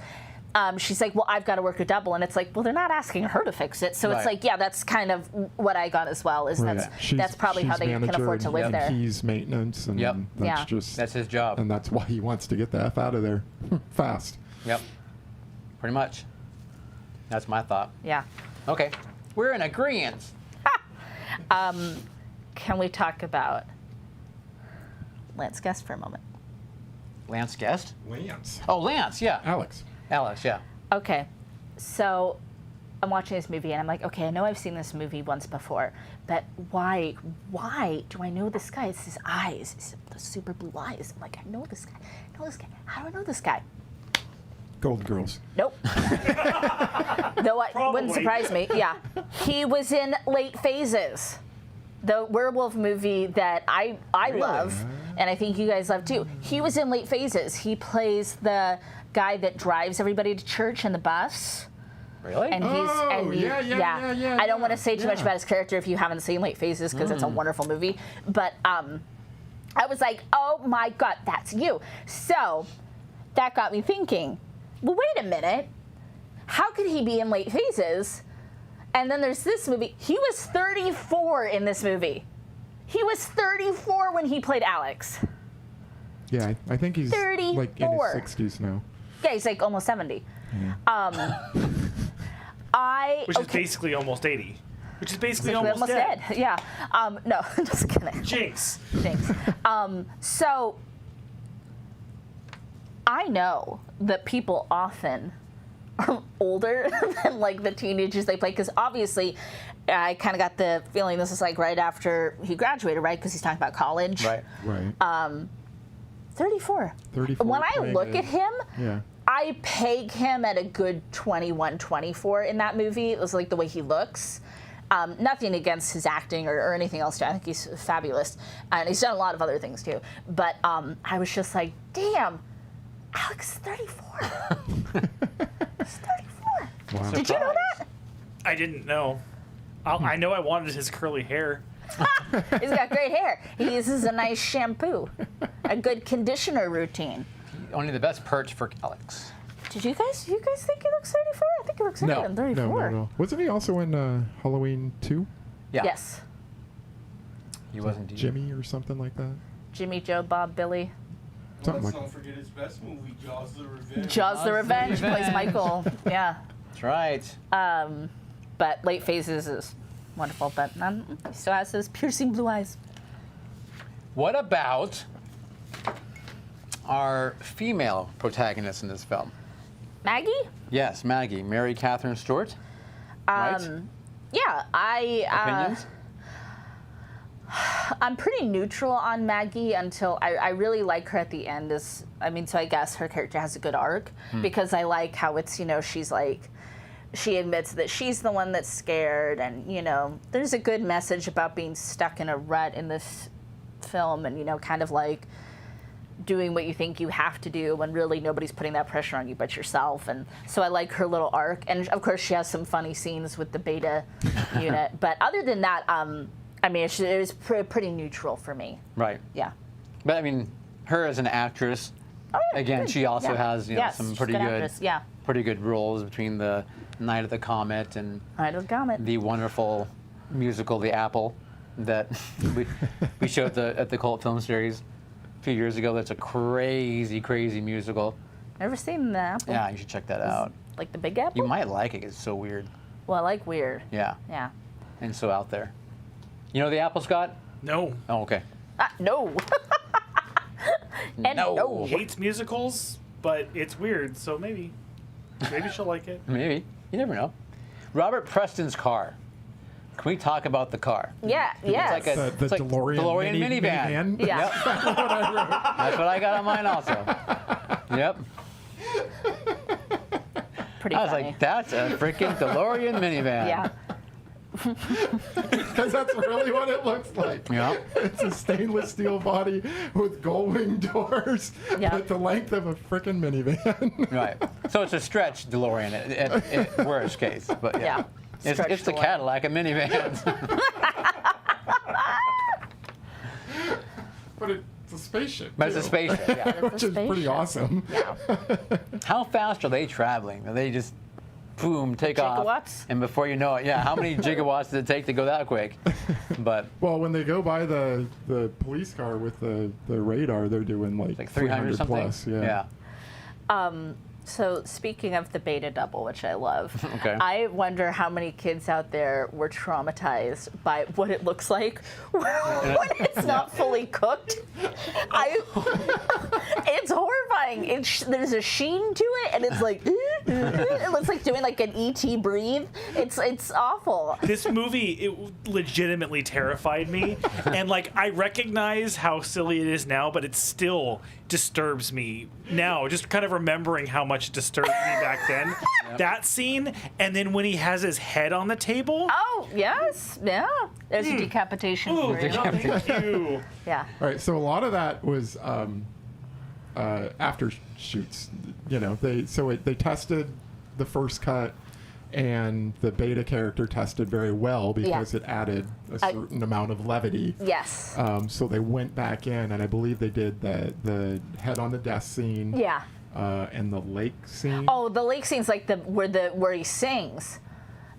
she's like, well, I've got to work a double, and it's like, well, they're not asking her to fix it, so it's like, yeah, that's kind of what I got as well. Is that's probably how they can afford to live there. He's maintenance, and That's his job, and that's why he wants to get the F out of there fast. Yep, pretty much. That's my thought. Yeah. Okay, we're in agreement. Can we talk about Lance Guest for a moment? Lance Guest? Lance. Oh, Lance, yeah. Alex, yeah. Okay, so I'm watching this movie and I'm like, okay, I know I've seen this movie once before, but why do I know this guy? It's his eyes, it's the super blue eyes. I'm like, I know this guy. How do I know this guy? Golden Girls. Nope. Though it wouldn't surprise me. Yeah, he was in Late Phases, the werewolf movie that I love, and I think you guys love too. He was in Late Phases. He plays the guy that drives everybody to church in the bus. Really? And yeah. I don't want to say too much about his character if you haven't seen Late Phases because it's a wonderful movie. But I was like, oh my God, that's you. So that got me thinking, well, wait a minute. How could he be in Late Phases? And then there's this movie. He was 34 in this movie. He was 34 when he played Alex. Yeah, I think he's 34. like in his 60s now. Yeah, he's like almost 70. Yeah. Which is basically almost 80. Which is basically almost dead. Yeah. No, just kidding. Jinx. So I know that people often are older than like the teenagers they play, because obviously I kind of got the feeling this is like right after he graduated, right? Because he's talking about college. Right. 34. 34. When I look at him, yeah. I peg him at a good 21, 24 in that movie. It was like the way he looks. Nothing against his acting or anything else. I think he's fabulous. And he's done a lot of other things too. But I was just like, damn, Alex is 34. He's 34. Wow. Did you know that? I didn't know. I know I wanted his curly hair. He's got great hair. He uses a nice shampoo, a good conditioner routine. Only the best perch for Alex. Did you guys think he looks 34? I think he looks younger than 34. No. Wasn't he also in Halloween 2? Yeah. Yes. He wasn't Jimmy or something like that? Jimmy, Joe, Bob, Billy. Something Let's like not forget his best movie, Jaws the Revenge. Jaws the Revenge plays Michael. Yeah. That's right. But Late Phases is wonderful, but he still has those piercing blue eyes. What about our female protagonist in this film? Maggie? Yes, Maggie, Mary Catherine Stewart. Right? Yeah, Opinions? I'm pretty neutral on Maggie until I really like her at the end. So I guess her character has a good arc because I like how it's, she's like, she admits that she's the one that's scared, and, there's a good message about being stuck in a rut in this film and, kind of like doing what you think you have to do when really nobody's putting that pressure on you but yourself. And so I like her little arc. And of course she has some funny scenes with the beta unit. But other than that, it was pretty neutral for me. Right. Yeah. But her as an actress, again, good. she also Yeah. has Yes, some she's pretty a good good, actress. Yeah. pretty good roles between the Night of the Comet and Night of the Comet. the wonderful musical The Apple that we showed at the Cult Film Series a few years ago. That's a crazy, crazy musical. Never seen the Apple. Yeah, you should check that out. Like the Big Apple? You might like it. It's so weird. Well, I like weird. Yeah. Yeah. And so out there. You know The Apple, Scott? No. Oh, okay. No. And No. no. Hates musicals, but it's weird, so maybe she'll like it. Maybe. You never know. Robert Preston's car. Can we talk about the car? Yeah, yes. like a- the It's like DeLorean minivan. Yeah. Yep. That's what I got on mine also. Yep. Pretty I was funny. like, that's a freaking DeLorean minivan. Yeah. Because that's really what it looks like. Yeah. It's a stainless steel body with gull wing doors Yeah. at the length of a frickin' minivan. Right. So it's a stretch DeLorean at worst case. But yeah. Yeah. Stretch It's the DeLorean. Cadillac of minivans. But it's a spaceship. But it's a too. spaceship, yeah. Which is pretty spaceship. awesome. Yeah. How fast are they traveling? Are they just, boom, take off? Gigawatts? And before you know it, yeah, how many gigawatts does it take to go that quick? But Well, when they go by the police car with the radar, they're doing like 300 something? plus. Yeah. So speaking of the beta double, which I love, Okay. I wonder how many kids out there were traumatized by what it looks like when it's not fully cooked. It's horrifying. There's a sheen to it, and it's like it looks like doing like an ET breathe. It's awful. This movie, it legitimately terrified me. And like, I recognize how silly it is now, but it still disturbs me now. Just kind of remembering how much it disturbed me back then. That scene, and then when he has his head on the table. Oh yes, yeah. There's a decapitation Oh, for you. no, thank you. Yeah. All right. So a lot of that was after shoots. They tested the first cut, and the beta character tested very well because it added a certain amount of levity. Yes. So they went back in, and I believe they did the head on the desk scene. Yeah. And the lake scene. Oh, the lake scene's like where he sings.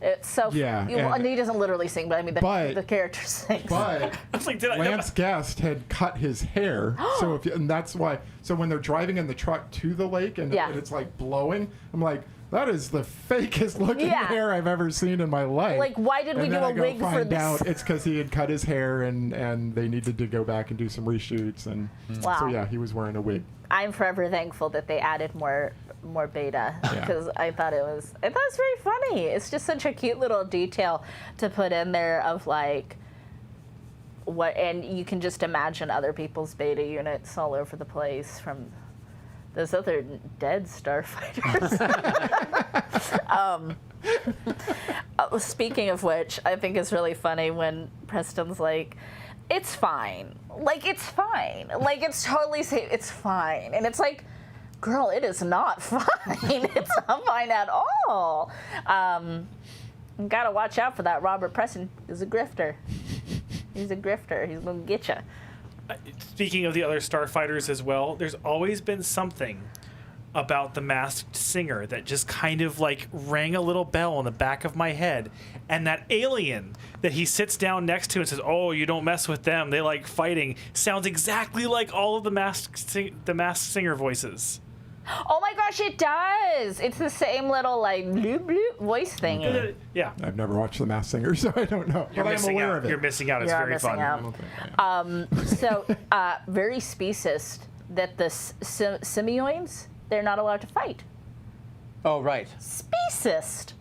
It's so Yeah, and- he doesn't literally sing, but I mean the character sings. But I was like, did I? Lance Guest had cut his hair, and that's why. So when they're driving in the truck to the lake and it's like blowing, I'm like, that is the fakest looking hair I've ever seen in my life. Like, why did we And do then a I go wig for find this? out it's because he had cut his hair and they needed to go back and do some reshoots, and Wow. so yeah, he was wearing a wig. I'm forever thankful that they added more beta because I thought it was very funny. It's just such a cute little detail to put in there of like what, and you can just imagine other people's beta units all over the place from those other dead starfighters. Speaking of which, I think it's really funny when Preston's like, it's fine. Like, it's fine. Like, it's totally safe. It's fine. And it's like, girl, it is not fine. It's not fine at all. You gotta watch out for that Robert Preston. He's a grifter. He's a grifter. He's gonna get you. Speaking of the other starfighters as well, there's always been something about the Masked Singer that just kind of like rang a little bell in the back of my head. And that alien that he sits down next to and says, "Oh, you don't mess with them. They like fighting," sounds exactly like all of the Masked Singer voices. Oh my gosh, it does! It's the same little like bloop bloop voice thing. Yeah. I've never watched The Masked Singer, so I don't know. You're but I'm missing aware out. of it. You're missing out. It's You're very missing fun. out. I don't think I am. So, very speciest that the Simeoids, they're not allowed to fight. Oh, right. Speciest.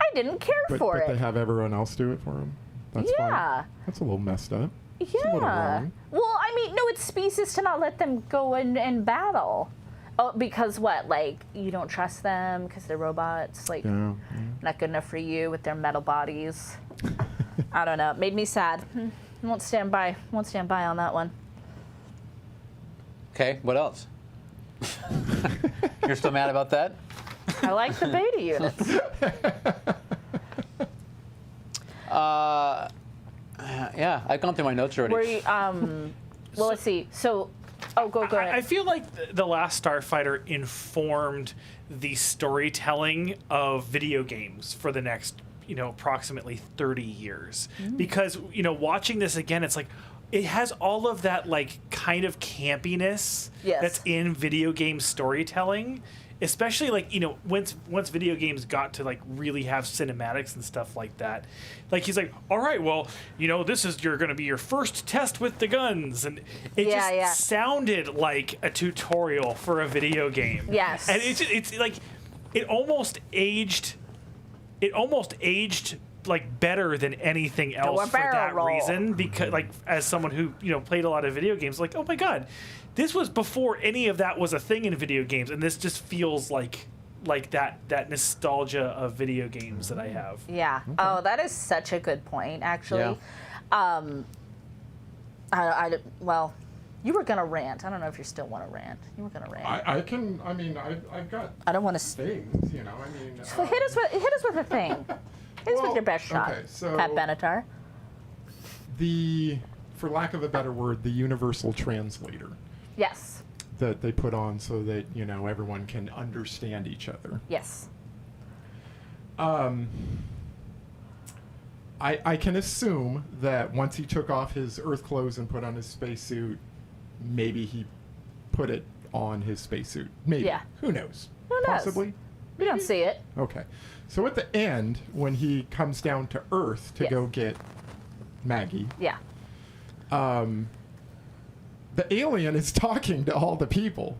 I didn't care But for they it. have everyone else do it for them. That's Yeah. fine. That's a little messed up. It's a little Yeah. wrong. Well, I mean, no, it's speciest to not let them go and battle. Oh, because what? Like, you don't trust them because they're robots? Like, Yeah. not good enough for you with their metal bodies? I don't know. It made me sad. Won't stand by. Won't stand by on that one. Okay, what else? You're still mad about that? I like the beta units. Yeah, I've gone through my notes already. Were you, well, let's see. So, go ahead. I feel like the Last Starfighter informed the storytelling of video games for the next, approximately 30 years. Because, watching this again, it's like, it has all of that, like, kind of campiness Yes. that's in video game storytelling. Especially, like, once video games got to, like, really have cinematics and stuff like that. Like, he's like, all right, well, this is going to be your first test with the guns. And it sounded like a tutorial for a video game. Yes. And it's like, it almost aged, like, better than anything else for that reason. Because, like, as someone who, played a lot of video games, like, oh my God, this was before any of that was a thing in video games, and this just feels like that nostalgia of video games that I have. Yeah. Okay. Oh, that is such a good point, actually. Yeah. Well, you were gonna rant. I don't know if you still want to rant. You were gonna rant. I've got I don't want to. things, So hit us with a thing. Hit us with your best shot, okay, so Pat Benatar. for lack of a better word, the universal translator Yes. that they put on so that, everyone can understand each other. Yes. I can assume that once he took off his Earth clothes and put on his spacesuit, maybe he put it on his spacesuit. Maybe. Yeah. Who knows? Who knows? Possibly. We don't see it. Okay. So at the end, when he comes down to Earth to Yes. go get Maggie, Yeah. the alien is talking to all the people.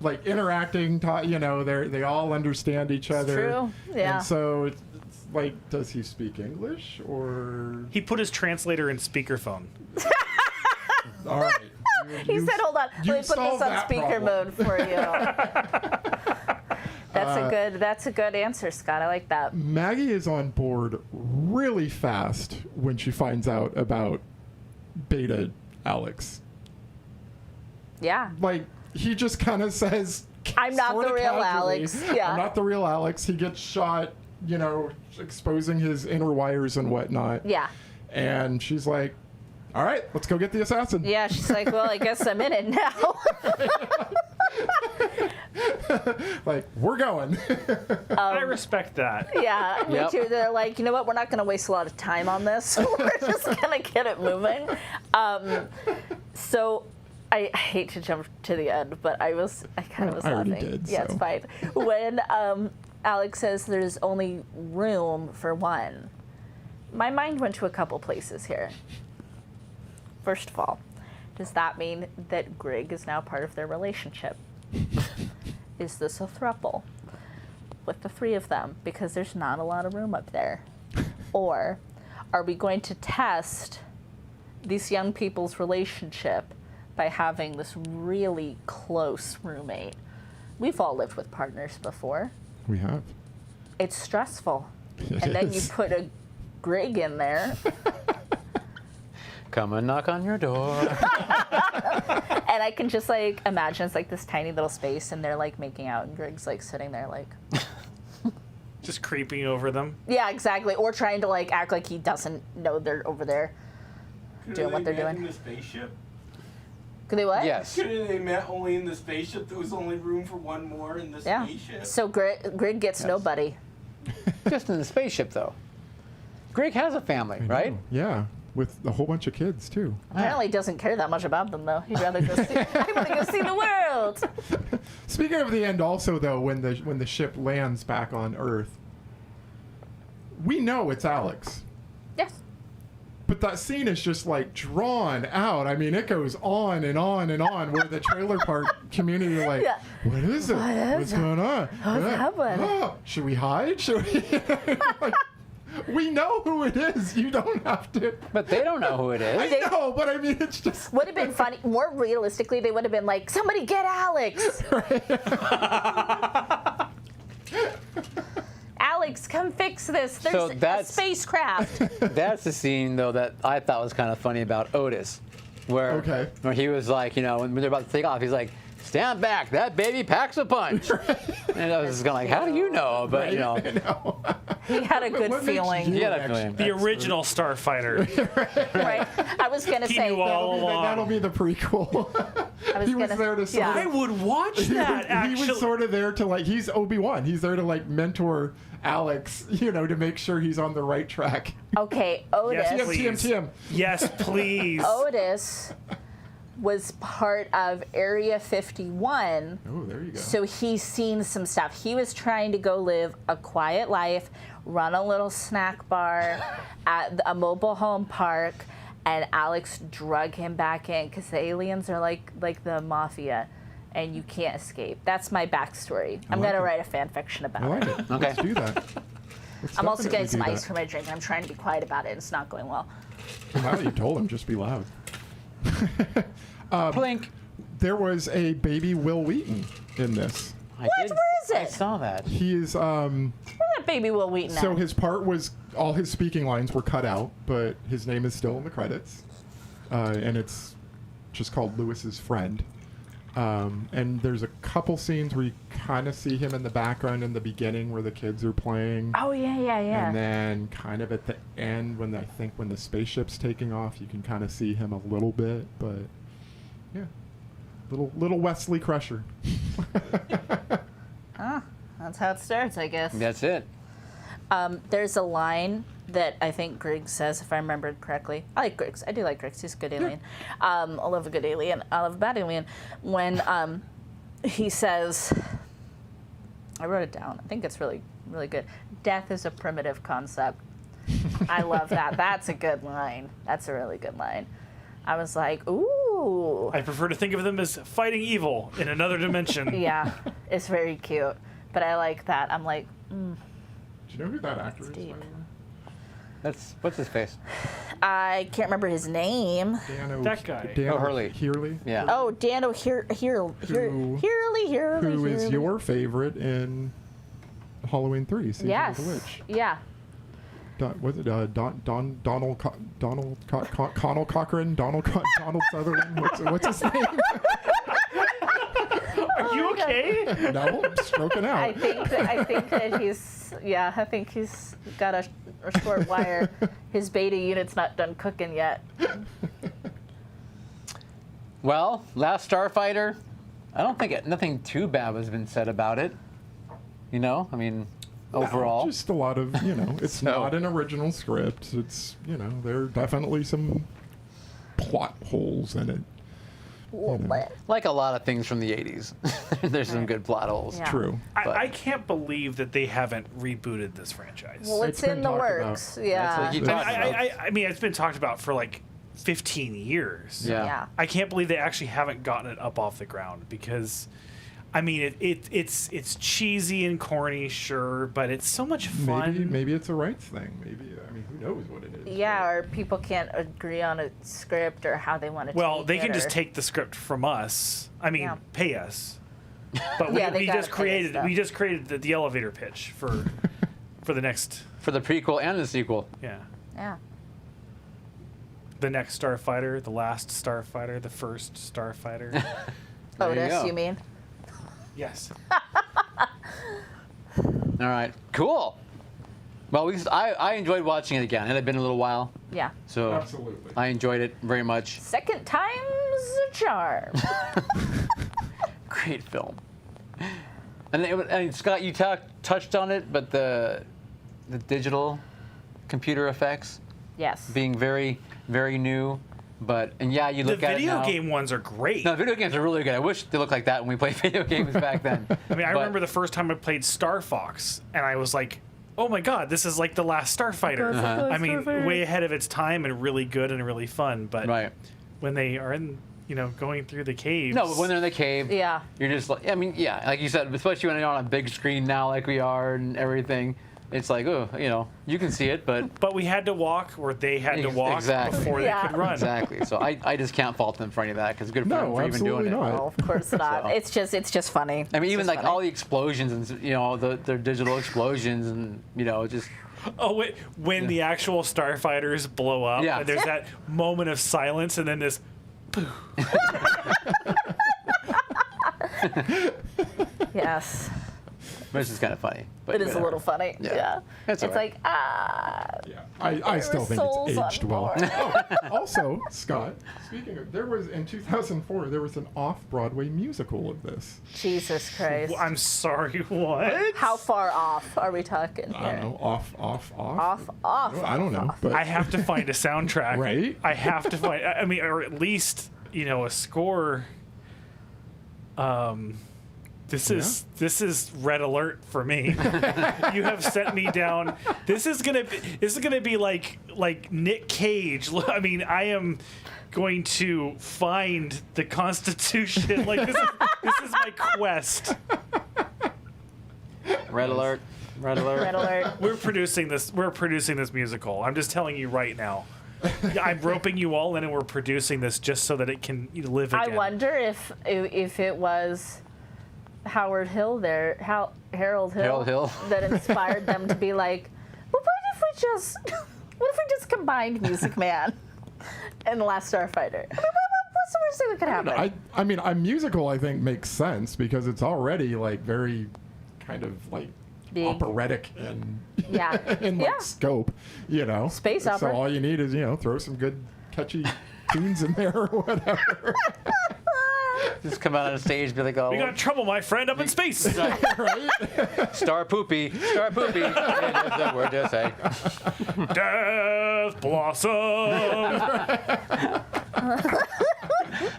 Like interacting, they all understand each other. True. Yeah. And so it's like, does he speak English or? He put his translator in speakerphone. All right. He said, "Hold on, let me put this solved on that speaker problem. mode for you." That's a good answer, Scott. I like that. Maggie is on board really fast when she finds out about Beta Alex. Yeah. Like, he just kind of says, I'm not sorta the real casually, Alex. Yeah. I'm not the real Alex. He gets shot, exposing his inner wires and whatnot. Yeah. And she's like, all right, let's go get the assassin. Yeah. She's like, well, I guess I'm in it now. Like, we're going. I respect that. Yeah, me Yep. too. They're like, you know what? We're not going to waste a lot of time on this. We're just going to get it moving. So I hate to jump to the end, but I kind of was I already laughing. did, Yeah, it's so. fine. When Alex says there's only room for one, my mind went to a couple places here. First of all, does that mean that Greg is now part of their relationship? Is this a throuple with the three of them? Because there's not a lot of room up there. Or are we going to test these young people's relationship by having this really close roommate. We've all lived with partners before. We have. It's stressful. It And then you is. put a Grig in there. Come and knock on your door. And I can just like imagine it's like this tiny little space and they're like making out and Grig's like sitting there like Just creeping over them. yeah, exactly. Or trying to like act like he doesn't know they're over there doing what they're met doing. in the spaceship? Could they what? Yes. Couldn't they met only in the spaceship? There was only room for one more in the Yeah. spaceship. So Grig gets Yes. nobody. Just in the spaceship, though. Greg has a family, I know. right? Yeah, with a whole bunch of kids too. Apparently doesn't care that much about them though. He'd rather go see he'd rather go see the world. Speaking of the end, also though, when the ship lands back on Earth, we know it's Alex. Yes. But that scene is just like drawn out. I mean, it goes on and on and on. Where the trailer park community are like, Yeah. what is it? What is What's it? going on? What's happening? Oh, should we hide? Should we? Like, we know who it is. You don't have to. But they don't know who it I is. know, but I mean, it's just. Would have been funny. More realistically, they would have been like, "Somebody get Alex! Alex, come fix this. There's So a that's- spacecraft." That's the scene, though, that I thought was kind of funny about Otis. Where, Okay. where he was like, you know, when they're about to take off, he's like, stand back, that baby packs a punch. And I was just kind of like, how do you know? But, you know, I know. He had a good What makes feeling. you He had a an feeling. expert? The original Starfighter. Right. I was gonna He say. knew all along. That'll be the prequel. I was he was gonna- there to sort yeah. I of, would watch he that, actually. was sort of there to like, he's Obi-Wan. He's there to like mentor Alex, you know, to make sure he's on the right track. Okay, Otis. Yes, please. TM. Yes, please. Otis was part of Area 51. Oh, there you go. So he's seen some stuff. He was trying to go live a quiet life, run a little snack bar at a mobile home park, and Alex drug him back in because the aliens are like the mafia, and you can't escape. That's my backstory. I'm like gonna it. write a fan fiction about I like it. it. Okay. Let's do that. Let's I'm also getting definitely some do ice that. for my drink, and I'm trying to be quiet about it. It's not going well. Now that you told him, just be loud. Plink. There was a baby Will Wheaton in this. I What? did- Where is I it? saw that. He is Where's that baby Will Wheaton so at? his part was all his speaking lines were cut out, but his name is still in the credits, and it's just called Lewis's friend. And there's a couple scenes where you kind of see him in the background in the beginning where the kids are playing. Oh yeah. And then kind of at the end when when the spaceship's taking off, you can kind of see him a little bit, but yeah. Little Wesley Crusher. That's how it starts, I guess. That's it. There's a line that I think Griggs says, if I remember correctly. I like Griggs. I do like Griggs. He's a good alien. I love a good alien. I love a bad alien. When he says, I wrote it down. I think it's really, really good. Death is a primitive concept. I love that. That's a good line. That's a really good line. I was like, ooh. I prefer to think of them as fighting evil in another dimension. Yeah, it's very cute. But I like that. I'm like, Do you know who that actor is? by the deep. way? That's, what's his face? I can't remember his name. Dan That guy. Dan Oh, Hurley. Hurley. Yeah. Oh, Dan O'Hurley. Who is your favorite in Halloween 3? Season Yes. of the Witch. Yeah. Was it Donald Connell Cochran? Donald Sutherland? What's his name? Are you okay? No, I'm stroking out. I think that he's got a short wire. His beta unit's not done cooking yet. Well, Last Starfighter, I don't think nothing too bad has been said about it. You know, I mean, overall. Just a lot of, it's So- not an original script. It's, there are definitely some plot holes in it. Like a lot of things from the 80s. There's some good plot holes. Yeah. True. But- I can't believe that they haven't rebooted this franchise. Well, it's It's been in the talked works. about. Yeah. That's what you talked about. I mean, it's been talked about for like 15 years. Yeah. Yeah. I can't believe they actually haven't gotten it up off the ground because I mean, it's cheesy and corny, sure, but it's so much fun. Maybe it's a rights thing. Maybe, I mean, who knows what it is. Yeah, or people can't agree on a script or how they want to. Well, take they it can or... just take the script from us. I mean, Yeah. pay us. But Yeah, they we gotta just pay us, created though. the elevator pitch for the next For the prequel and the sequel. yeah. Yeah. The next Starfighter, the last Starfighter, the first Starfighter. There you Otis, go. you mean? Yes. All right, cool. Well, I enjoyed watching it again. It had been a little while, Yeah. so Absolutely. I enjoyed it very much. Second time's a charm. Great film. And Scott, you touched on it, but the digital computer effects Yes. being very, very new. And yeah, you The look at it video now. game ones are great. No, video games are really good. I wish they looked like that when we played video games back then. I mean, I But- remember the first time I played Star Fox, and I was like, "Oh my God, this is like the last Starfighter." Uh-huh. I mean, way ahead of its time and really good and really fun. But Right. when they are in, going through the caves. No, but when they're in the cave, Yeah. you're just like, I mean, yeah, like you said, especially when you're on a big screen now, like we are, and everything. It's like, oh, you can see it, but But we had to walk, or they had to walk Exactly. before Yeah. they could run. exactly. So I just can't fault them for any of that because good for them No, for even doing absolutely it. not. Oh, of course not. So- It's just funny. I mean, It's even just like funny. all the explosions and their digital explosions and just Oh, wait, when the actual Starfighters blow up, Yeah. and there's that moment of silence, and then this. Yes. Which is kind of funny. But It is a little funny. Yeah. Yeah. That's It's all right. like, Yeah, I still think souls it's on aged well. board. Also, Scott, speaking of, there was in 2004 there was an off-Broadway musical of this. Jesus Christ. I'm sorry, what? How far off are we talking I don't here? know, off. Off. I don't know, but I have to find a soundtrack. Right? I have to find. I mean, or at least a score. This is red alert for me. You have sent me down. This is gonna be like Nick Cage. I mean, I am going to find the Constitution. Like this is my quest. Red alert. Red alert. Red alert. We're producing this musical. I'm just telling you right now. I'm roping you all in, and we're producing this just so that it can live I again. wonder if it was Harold Hill Harold Hill. that inspired them to be like, well, what if we just combined Music Man and The Last Starfighter? I mean, what's the worst thing that could happen? I mean, a musical I think makes sense because it's already like very kind of like Big. operatic and Yeah. in like scope, Space So opera. all you need is throw some good catchy tunes in there or whatever. Just come out on stage, be like, oh, We got trouble, my friend, up in space. star poopy. It is the word to say. Death blossom.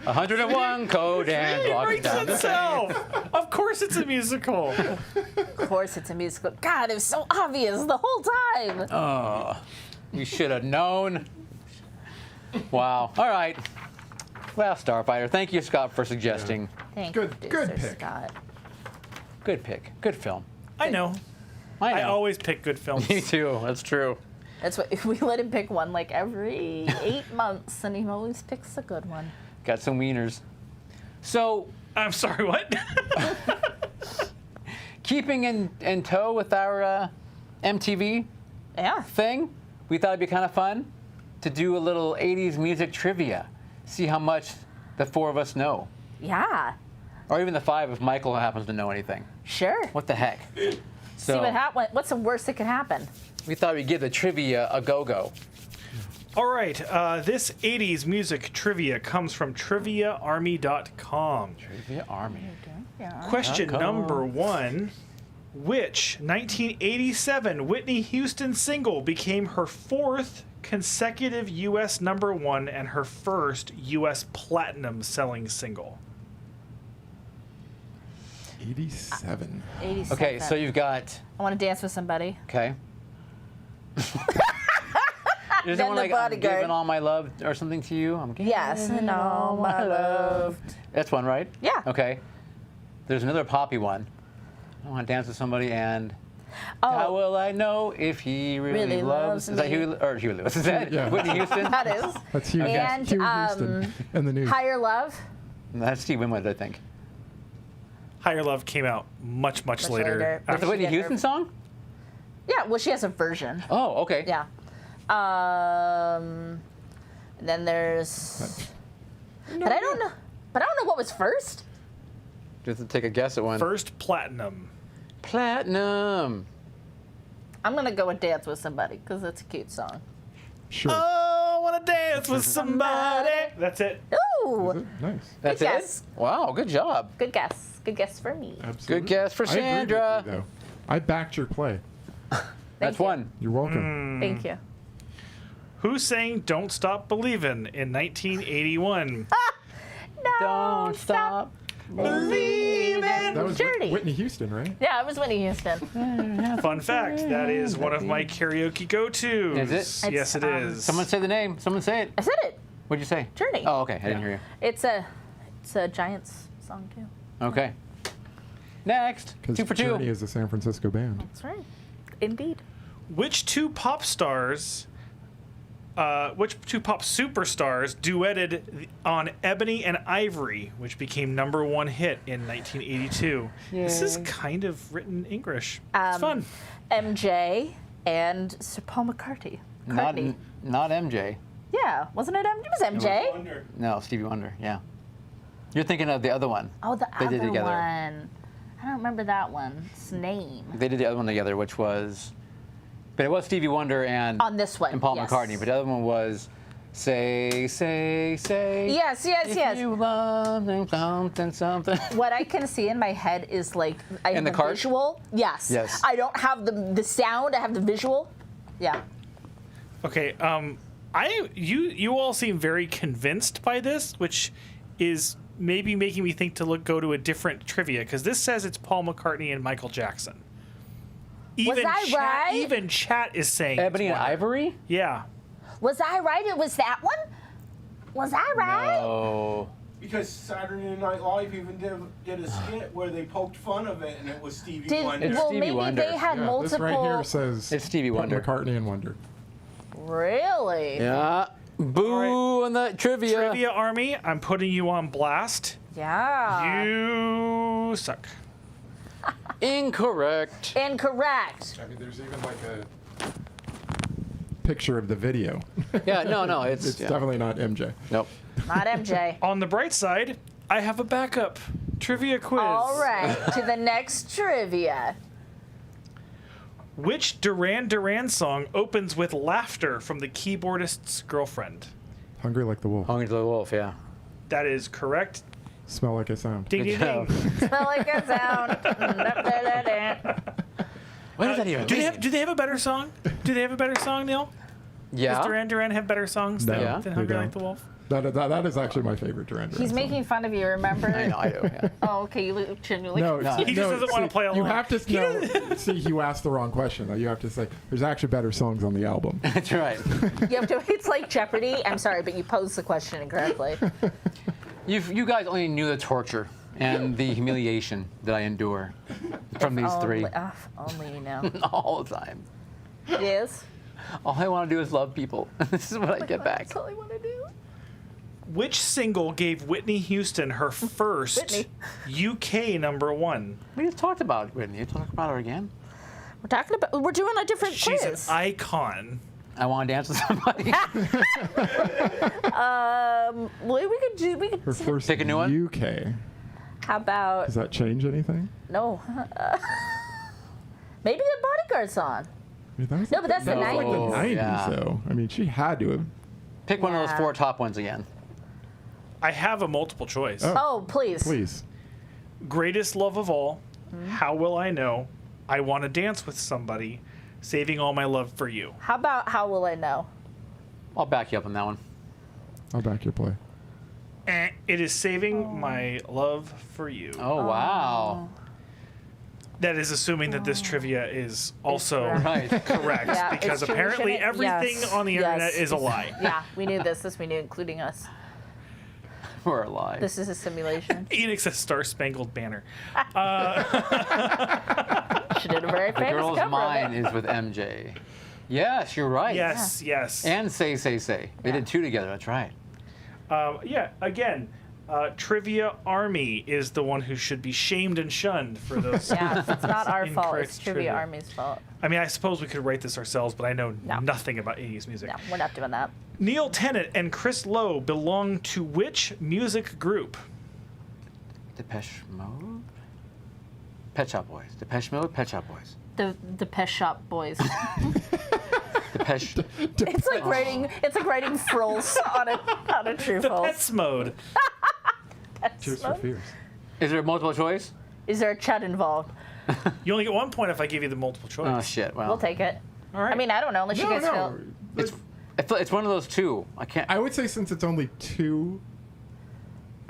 101 code and walking Writes down the itself. Of course, it's a musical. Of course, it's a musical. God, it was so obvious the whole time. Oh, you should have known. Wow. All right. Well, Starfighter. Thank you, Scott, for suggesting. Thank Good- you, good producer pick. Scott. Good pick. Good film. I know. I know. I always pick good films. Me too. That's true. That's what we let him pick one like every 8 months, and he always picks a good one. Got some wieners. So, I'm sorry, what? keeping in tow with our MTV Yeah. thing, we thought it'd be kind of fun to do a little 80s music trivia. See how much the four of us know. Yeah. Or even the five if Michael happens to know anything. Sure. What the heck? See what happens. What's the worst that could happen? We thought we'd give the trivia a go-go. All right. This 80s music trivia comes from triviaarmy.com. Trivia Army. Question Okay. number 1. Which 1987 Whitney Houston single became her 4th consecutive U.S. #1 and her first U.S. platinum selling single? 87. 87. Okay, so you've got, I want to dance with somebody. okay. Is Then it one the like, I'm bodyguard. giving all my love or something to you? I'm giving Yes, and all my love. That's one, right? Yeah. Okay. There's another poppy one. I want to dance with somebody and. How will I know if he really loves? Is that Huey Lewis? Is that Yeah. Whitney Houston? That is. That's Hugh, And, Hugh Houston in the news. Higher Love. That's Steve Winwood, I think. Higher Love came out much later. That's the Whitney Houston song? Yeah, well, she has a version. Oh, okay. Yeah. And then there's. But I don't know. But I don't know what was first. Just to take a guess at one. First Platinum. Platinum. I'm gonna go with Dance with Somebody because it's a cute song. Sure. Oh, I want to dance with somebody. That's it. Ooh, Is it? Nice. That's Good it? guess. Wow, good job. good guess. Good guess for me. Absolutely. Good guess for I agree with Sandra. you, though. I backed your play. That's you. one. You're welcome. Thank you. Who sang "Don't Stop Believin'" in 1981? No, Don't stop. Believin'. That was Journey. Whitney Houston, right? Yeah, it was Whitney Houston. Fun fact: that is one of my karaoke go-tos. Is it? Yes, it is. Someone say the name. Someone say it. I said it. What'd you say? Journey. Oh, okay. I didn't hear you. It's a Giants song too. Okay. Next. Because 2 for 2. Journey is a San Francisco band. That's right. Indeed. Which two pop superstars duetted on Ebony and Ivory, which became #1 hit in 1982? This is kind of written English. It's fun. MJ and Sir Paul McCartney. Not MJ. Yeah, wasn't it MJ? It was MJ. Wonder. No, Stevie Wonder. Yeah. You're thinking of the other one. Oh, the They other did together. one. I don't remember that one's name. They did the other one together, which was, but it was Stevie Wonder and On this one, and Paul yes. McCartney. But the other one was say. Yes, If yes. you love something. What I can see in my head is like I In have the a cart? visual. Yes. Yes. I don't have the sound. I have the visual. Yeah. Okay. You all seem very convinced by this, which is maybe making me think to go to a different trivia, because this says it's Paul McCartney and Michael Jackson. Even I chat, right? Even chat is saying Ebony it's and Wonder. Ivory? Yeah. Was I right? It was that one. Was I right? Oh. Because Saturday Night Live even did a skit where they poked fun of it, and it was Stevie Did, Wonder. It's well, Stevie maybe Wonder. they had Yeah, multiple. this right here says It's Stevie Wonder. McCartney and Wonder. Really? Yeah. Boo on that trivia. Trivia Army, I'm putting you on blast. Yeah. You suck. Incorrect. Incorrect. I mean, there's even like a picture of the video. Yeah, no, it's It's yeah. definitely not MJ. Nope. Not MJ. On the bright side, I have a backup trivia quiz. All right. To the next trivia. Which Duran Duran song opens with laughter from the keyboardist's girlfriend? Hungry like the wolf. Hungry to the Wolf, yeah. That is correct. Smell like a sound. Ding, ding, job. ding. Smell like a sound. What is that even? Do they have a better song? Do they have a better song, Neil? Yeah. Does Duran Duran have better songs No, Yeah. than they Hungry don't. Like the Wolf? That is actually my favorite Duran Duran He's song. making fun of you, remember? I know, I do, yeah. Oh, okay. You shouldn't No, No. see- He just no, doesn't wanna see, play You along. have to see. You asked the wrong question. Though. You have to say there's actually better songs on the album. That's right. You have to. It's like Jeopardy. I'm sorry, but you posed the question incorrectly. You guys only knew the torture and the humiliation that I endure from these three Only you know. all the time. Yes. All I want to do is love people. This is what I get back. That's all I want to do. Which single gave Whitney Houston her first Whitney. UK #1? We just talked about Whitney. You talk about her again. We're doing a different She's quiz. an icon. I want to dance with somebody. Well, we could. Her first Pick a new one? UK. How about Does that change anything? no? Maybe the Bodyguard song. I mean, that was No, but that's the that was like 90s. the 90s, Yeah. though. I mean, she had to have. Pick one of those Yeah. 4 top ones again. I have a multiple choice. Oh. Oh, please. Please. Greatest Love of All, How Will I Know, I Want to Dance with Somebody, Saving All My Love for You. How about How Will I Know? I'll back you up on that one. I'll back your play. It is Saving My Love for You. Oh, wow. That is assuming that this trivia is also correct. Right. correct, Yeah, because it's true, apparently shouldn't it? everything Yes. on the internet Yes. is a lie. Yeah, we knew this. This we knew, including us. We're alive. This is a simulation. Enix says Star Spangled Banner. She did a very The famous girl's cover mind of it. is with MJ. Yes, you're right. Yes. And Say. They Yeah. did two together. That's right. Again, Trivia Army is the one who should be shamed and shunned for those. Yeah, it's not our fault. Incorrect It's Trivia trivia. Army's fault. I mean, I suppose we could write this ourselves, but I know No. nothing about 80s music. No, we're not doing that. Neil Tennant and Chris Lowe belong to which music group? Depeche Mode? Pet Shop Boys. Depeche Mode, Pet Shop Boys. The Pet Shop Boys. Depeche. It's like writing frills on a true The false. Pets Mode. Tears for Fears. Is there a multiple choice? Is there a chud involved? You only get 1 point if I give you the multiple choice. Oh, shit. Well, We'll take it. All right. I mean, I don't know unless you guys feel. it's one of those two. I can't. I would say since it's only two,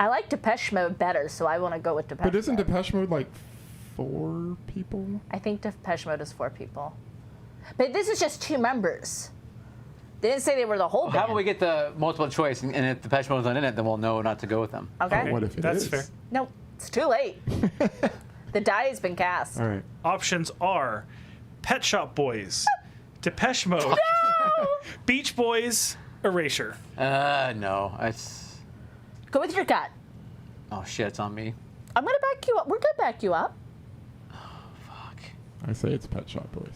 I like Depeche Mode better, so I want to go with Depeche but isn't Mode. Depeche Mode like 4 people? I think Depeche Mode is 4 people. But this is just 2 members. They didn't say they were the whole band. How about we get the multiple choice, and if Depeche Mode's not in it, then we'll know not to go with them. Okay. What if it That's is? fair. No, it's too late. The die has been cast. All right. Options are Pet Shop Boys, Depeche Mode, Beach Boys, Erasure. No. It's. Go with your gut. Oh, shit. It's on me. I'm going to back you up. We're going to back you up. Fuck. I say it's Pet Shop Boys.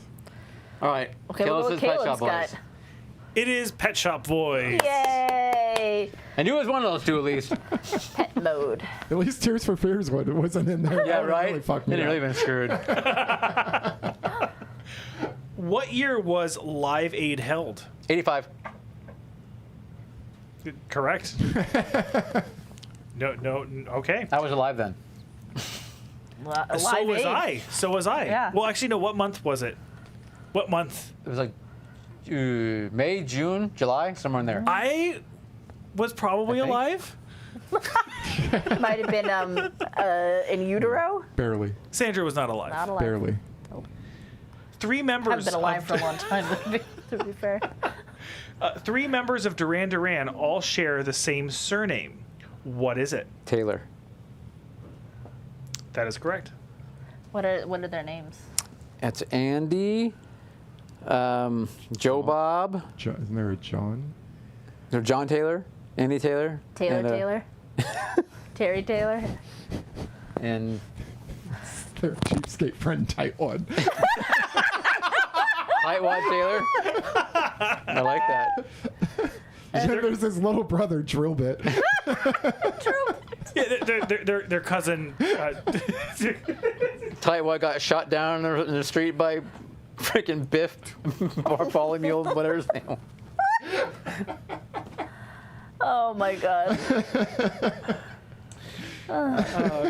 All right. Okay, we'll go with Pet Shop Caleb's Boys. gut. It is Pet Shop Boys. Yay! I knew it was one of those two at least. Pet Mode. At least Tears for Fears wasn't in there. Yeah, That would've right? Really fucked me Then you'd up. really been screwed. What year was Live Aid held? 85. Correct. No, okay. I was alive then. So was I. Yeah. Well, actually, no. What month was it? What month? It was like May, June, July, somewhere in there. I was probably I think. alive. Might have been in utero. Barely. Sandra was not alive. Not alive. Barely. 3 I've members. been alive of, for a long time, to be fair. 3 members of Duran Duran all share the same surname. What is it? Taylor. That is correct. What are their names? It's Andy, Joe Bob, Isn't there a John? no, John Taylor, Andy Taylor. Taylor and, Taylor? Terry Taylor? And Their cheapskate friend Tightwad. Tightwad Taylor. I like that. And then there's his little brother Drillbit. Yeah, their cousin. Tightwad got shot down in the street by freaking Biff Bartholomew, whatever his name was. Oh my god.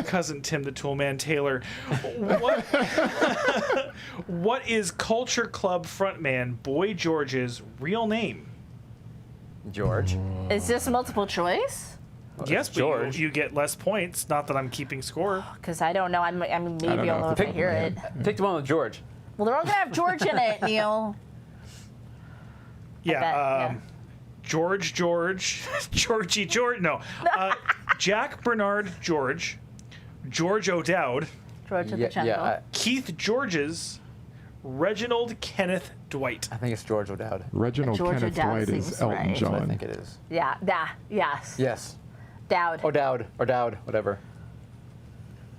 Cousin Tim the Toolman Taylor. What is Culture Club frontman Boy George's real name? George. Is this multiple choice? Yes, but George. you get less points. Not that I'm keeping score. Because I don't know. I mean, maybe don't know I'll know if if I it's hear in it. Pick the one with George. Well, they're all going to have George in it, Neil. Yeah. bet, yeah. George, Georgie George. No. Jack Bernard George, George O'Dowd, George of the Jungle. Yeah, Keith George's, Reginald Kenneth Dwight. I think it's George O'Dowd. Reginald George Kenneth O'Dowd Dwight is seems Elton right. That's what I John. think it is. Yeah, yes. Yes. Dowd. O'Dowd or Dowd, whatever.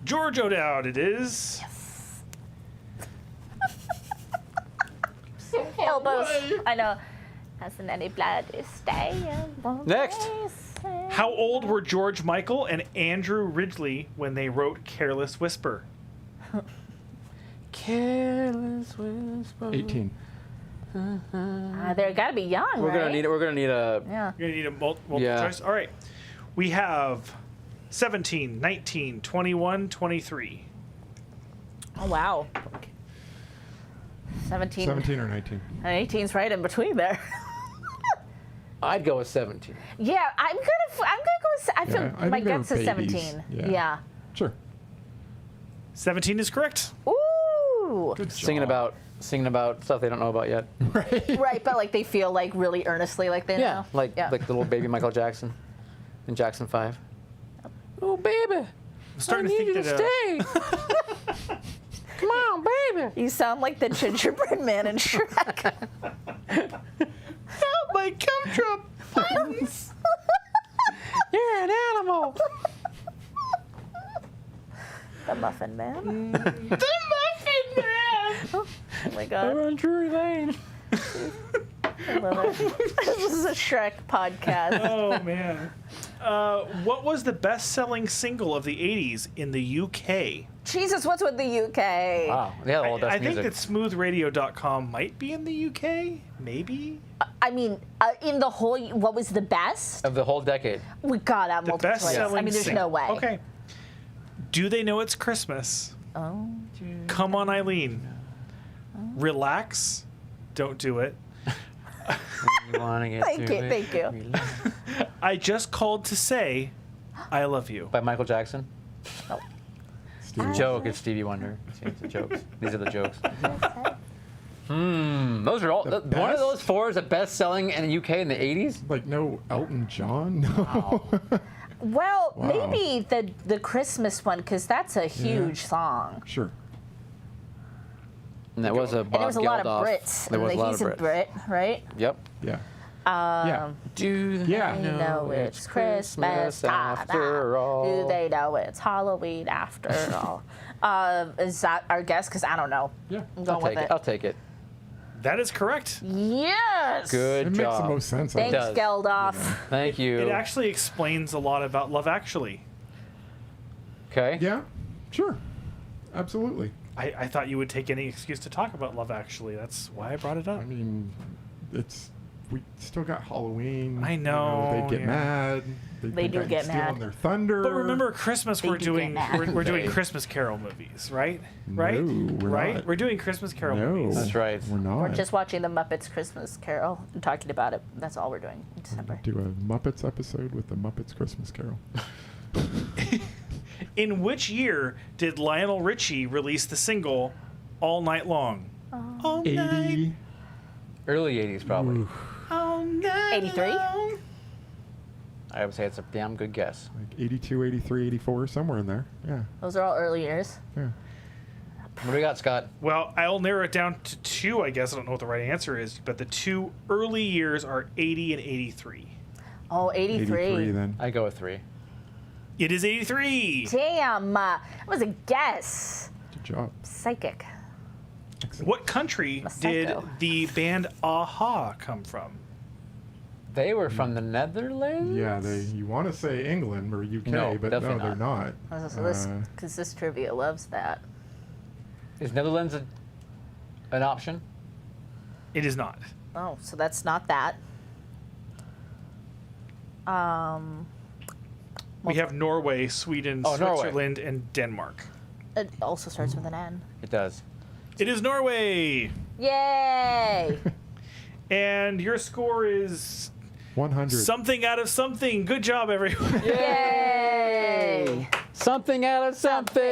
George O'Dowd it is. Elbows. I know. Hasn't any blood to stay. Next. How old were George Michael and Andrew Ridgeley when they wrote Careless Whisper? Careless whisper. 18. They're got to be young, We're right? gonna need. We're gonna need a. Yeah. You're going to need a multiple Yeah. choice? All right. We have 17, 19, 21, 23. Oh, wow. 17. 17 or 19. And 18's right in between there. I'd go with 17. Yeah, I'm gonna go. I feel Yeah, I my think they gut were says babies. 17. Yeah. Yeah. Sure. 17 is correct. Ooh. Good Singing job. about stuff they don't know about yet. Right, but like they feel like really earnestly like they Yeah, know. like little baby Michael Jackson in Jackson 5. Oh, baby. I'm starting to think that. stay. Come on, baby. You sound like the gingerbread man in Shrek. Help my gumdrop buttons. You're an animal. The Muffin Man. The Muffin Man. Oh my God. on Drury Lane. I love it. This is a Shrek podcast. Oh man. What was the best-selling single of the 80s in the UK? Jesus, what's with the UK? Wow. Yeah, all I that's think music. that smoothradio.com might be in the UK. Maybe. I mean, in the whole, what was the best? Of the whole decade. We got out The multiple choice. best-selling I mean, there's single. no way. Okay. Do They Know It's Christmas? Oh. Come On Eileen. Relax. Don't do it. You want to get Thank to you, it? thank you. Relax. I Just Called to Say I Love You. By Michael Jackson. Stevie. Joke. It's Stevie Wonder. It's the jokes. These are the jokes. Those are all. The One of best? those four is the best selling in the UK in the 80s. Like no Elton John. No. Well, Wow. maybe the Christmas one, because that's a huge song. Sure. And that was a And Bob there was a lot of Geldof. Brits. There was a and lot he's of a Brits. Brit, right? Yep. Yeah. Yeah. Do they Yeah. You know it's Christmas after all? Do they know it's Halloween after all? Is that our guess? Because I don't know. Yeah. I'm going I'll with take it. it. I'll take it. That is correct. Yes. Good It job. makes the most sense. I Thanks, does. Geldof. Thank you. It actually explains a lot about Love Actually. Okay. Yeah. Sure. Absolutely. I thought you would take any excuse to talk about Love Actually. That's why I brought it up. I mean, we still got Halloween. I you know, they get yeah. mad. They think do I'm get stealing mad. their thunder. But remember, Christmas They we're do doing get mad. we're doing They- Christmas Carol movies, right? Right? No, we're right? not. We're doing Christmas Carol No, movies. That's right. We're not. We're just watching the Muppets Christmas Carol and talking about it. That's all we're doing in December. do a Muppets episode with the Muppets Christmas Carol. In which year did Lionel Richie release the single All Night Long? All night, 80. Early 80s, probably. Ooh, all night 83? long. I would say it's a damn good guess. like 82, 83, 84, somewhere in there. Yeah. Those are all early years. Yeah. What do we got, Scott? Well, I'll narrow it down to two, I guess. I don't know what the right answer is, but the two early years are 80 and 83. Oh, 83. 83 then. I go with 3. It is 83. Damn. That was a guess. Good job. Psychic. Excellent. What country A did psycho. the band Aha come from? They were from the Netherlands? Yeah, you want to say England or UK, No, but no, definitely they're not. Because this trivia loves that. Is Netherlands an option? It is not. Oh, so that's not that. We have Norway, Sweden, Oh, Norway. Switzerland, and Denmark. It also starts with an N. It does. It is Norway. Yay! And your score is 100. something out of something. Good job, everyone. Yay! Something out of something.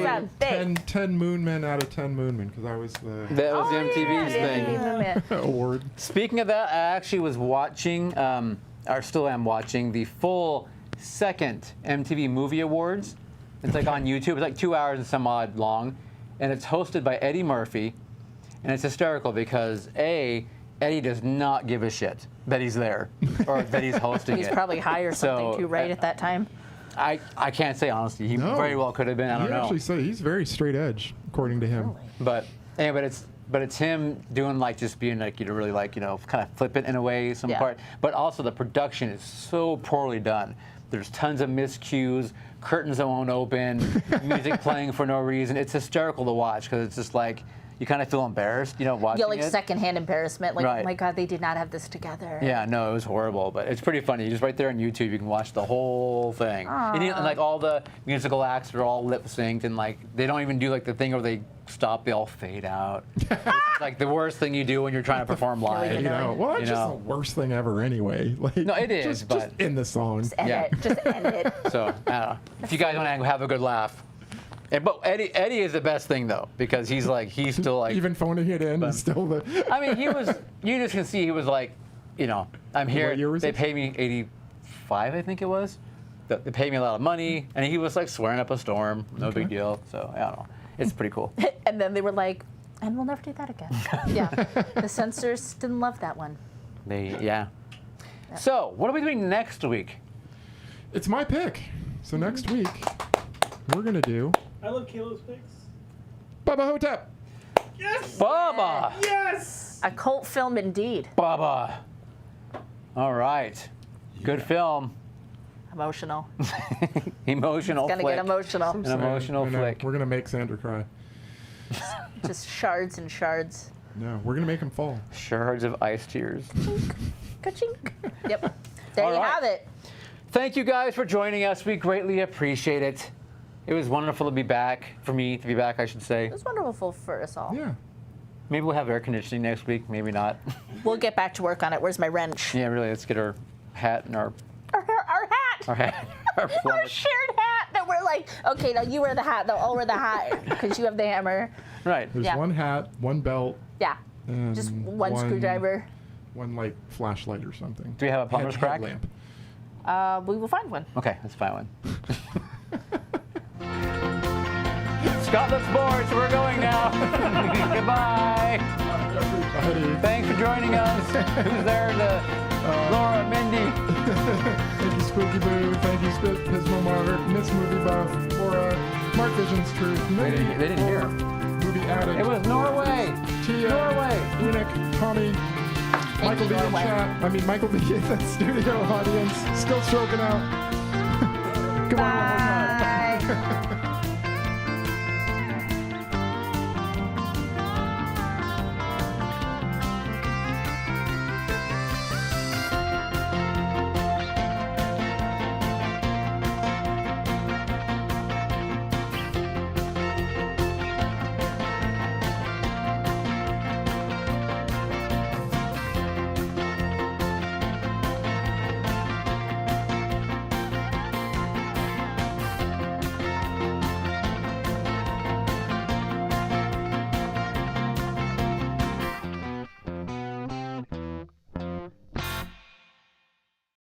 Something. 10 Moonmen out of 10 Moonmen, because I was the That was the MTV's thing. award. Speaking of that, I actually was watching, or still am watching, the full second MTV Movie Awards. It's like on YouTube. It's like 2 hours and some odd long. And it's hosted by Eddie Murphy. And it's hysterical because, A, Eddie does not give a shit that he's there or that he's hosting He's it. probably high or something So, too, right, at that time? I can't say honestly. He No. very well could have been. I don't He know. actually said he's very straight edge, according to him. But anyway, it's him doing like just being like really like kind of flippant in a way some Yeah. part. But also the production is so poorly done. There's tons of miscues, curtains that won't open, music playing for no reason. It's hysterical to watch because it's just like you kind of feel embarrassed, watching Yeah, like it. secondhand embarrassment. Like, Right. oh my God, they did not have this together. Yeah, no, it was horrible, but it's pretty funny. Just right there on YouTube, you can watch the whole thing. And like all the musical acts are all lip synced, and like they don't even do like the thing where they stop, they all fade out. It's like the worst thing you do when you're trying to perform live. Well, that's You just know. the worst thing ever anyway. Like, No, it is, just but- in the song. Just end Yeah. it. Just end it. So I don't know. If you guys want to have a good laugh. But Eddie is the best thing though, because he's still like Even phoning it in, he's still the. I mean, you just can see he was like, I'm here. What year was they it? pay me 85, I think it was. they paid me a lot of money, and he was like swearing up a storm. No big deal. So I don't know. It's pretty cool. And then they were like, and we'll never do that again. Yeah. The censors didn't love that one. Yeah. So what are we doing next week? It's my pick. So next week, we're going to do I love Kayla's picks. Bubba Hotep. Yes! Bubba. Yes! A cult film indeed. Bubba. All right. Good film. Emotional. Emotional It's gonna flick. get emotional. An emotional I know. flick. We're going to make Xander cry. Just shards and shards. No, we're going to make him fall. Shards of ice tears. Ka-chink. Yep. There All you right. have it. Thank you guys for joining us. We greatly appreciate it. It was wonderful to be back. For me to be back, I should say. It was wonderful for us all. Yeah. Maybe we'll have air conditioning next week. Maybe not. We'll get back to work on it. Where's my wrench? Yeah, really. Let's get our hat and our Our hat. hat. Our Our plumber. shared hat that we're like, okay, now you wear the hat, they'll all wear the hat because you have the hammer. Right. There's Yeah. one hat, one belt, Yeah. and Just one screwdriver. One like flashlight or something. Do we have a plumber's crack? Headlamp. We will find one. Okay, let's find one. Scotland's bored, so we're going now. Goodbye. Buddy. Thanks for joining us. Who's there? Laura, Mindy. Thank you, Spooky Boo. Thank you, Pismo Margaret, Miss Movie Buff, for Mark Vision's Truth. They didn't hear. Movie Addict. It was Norway. Tia, Norway. Unic, Tommy, Michael B. in Norway. chat. I mean, Michael B. in the studio audience. Still stroking out. Come on, one more time.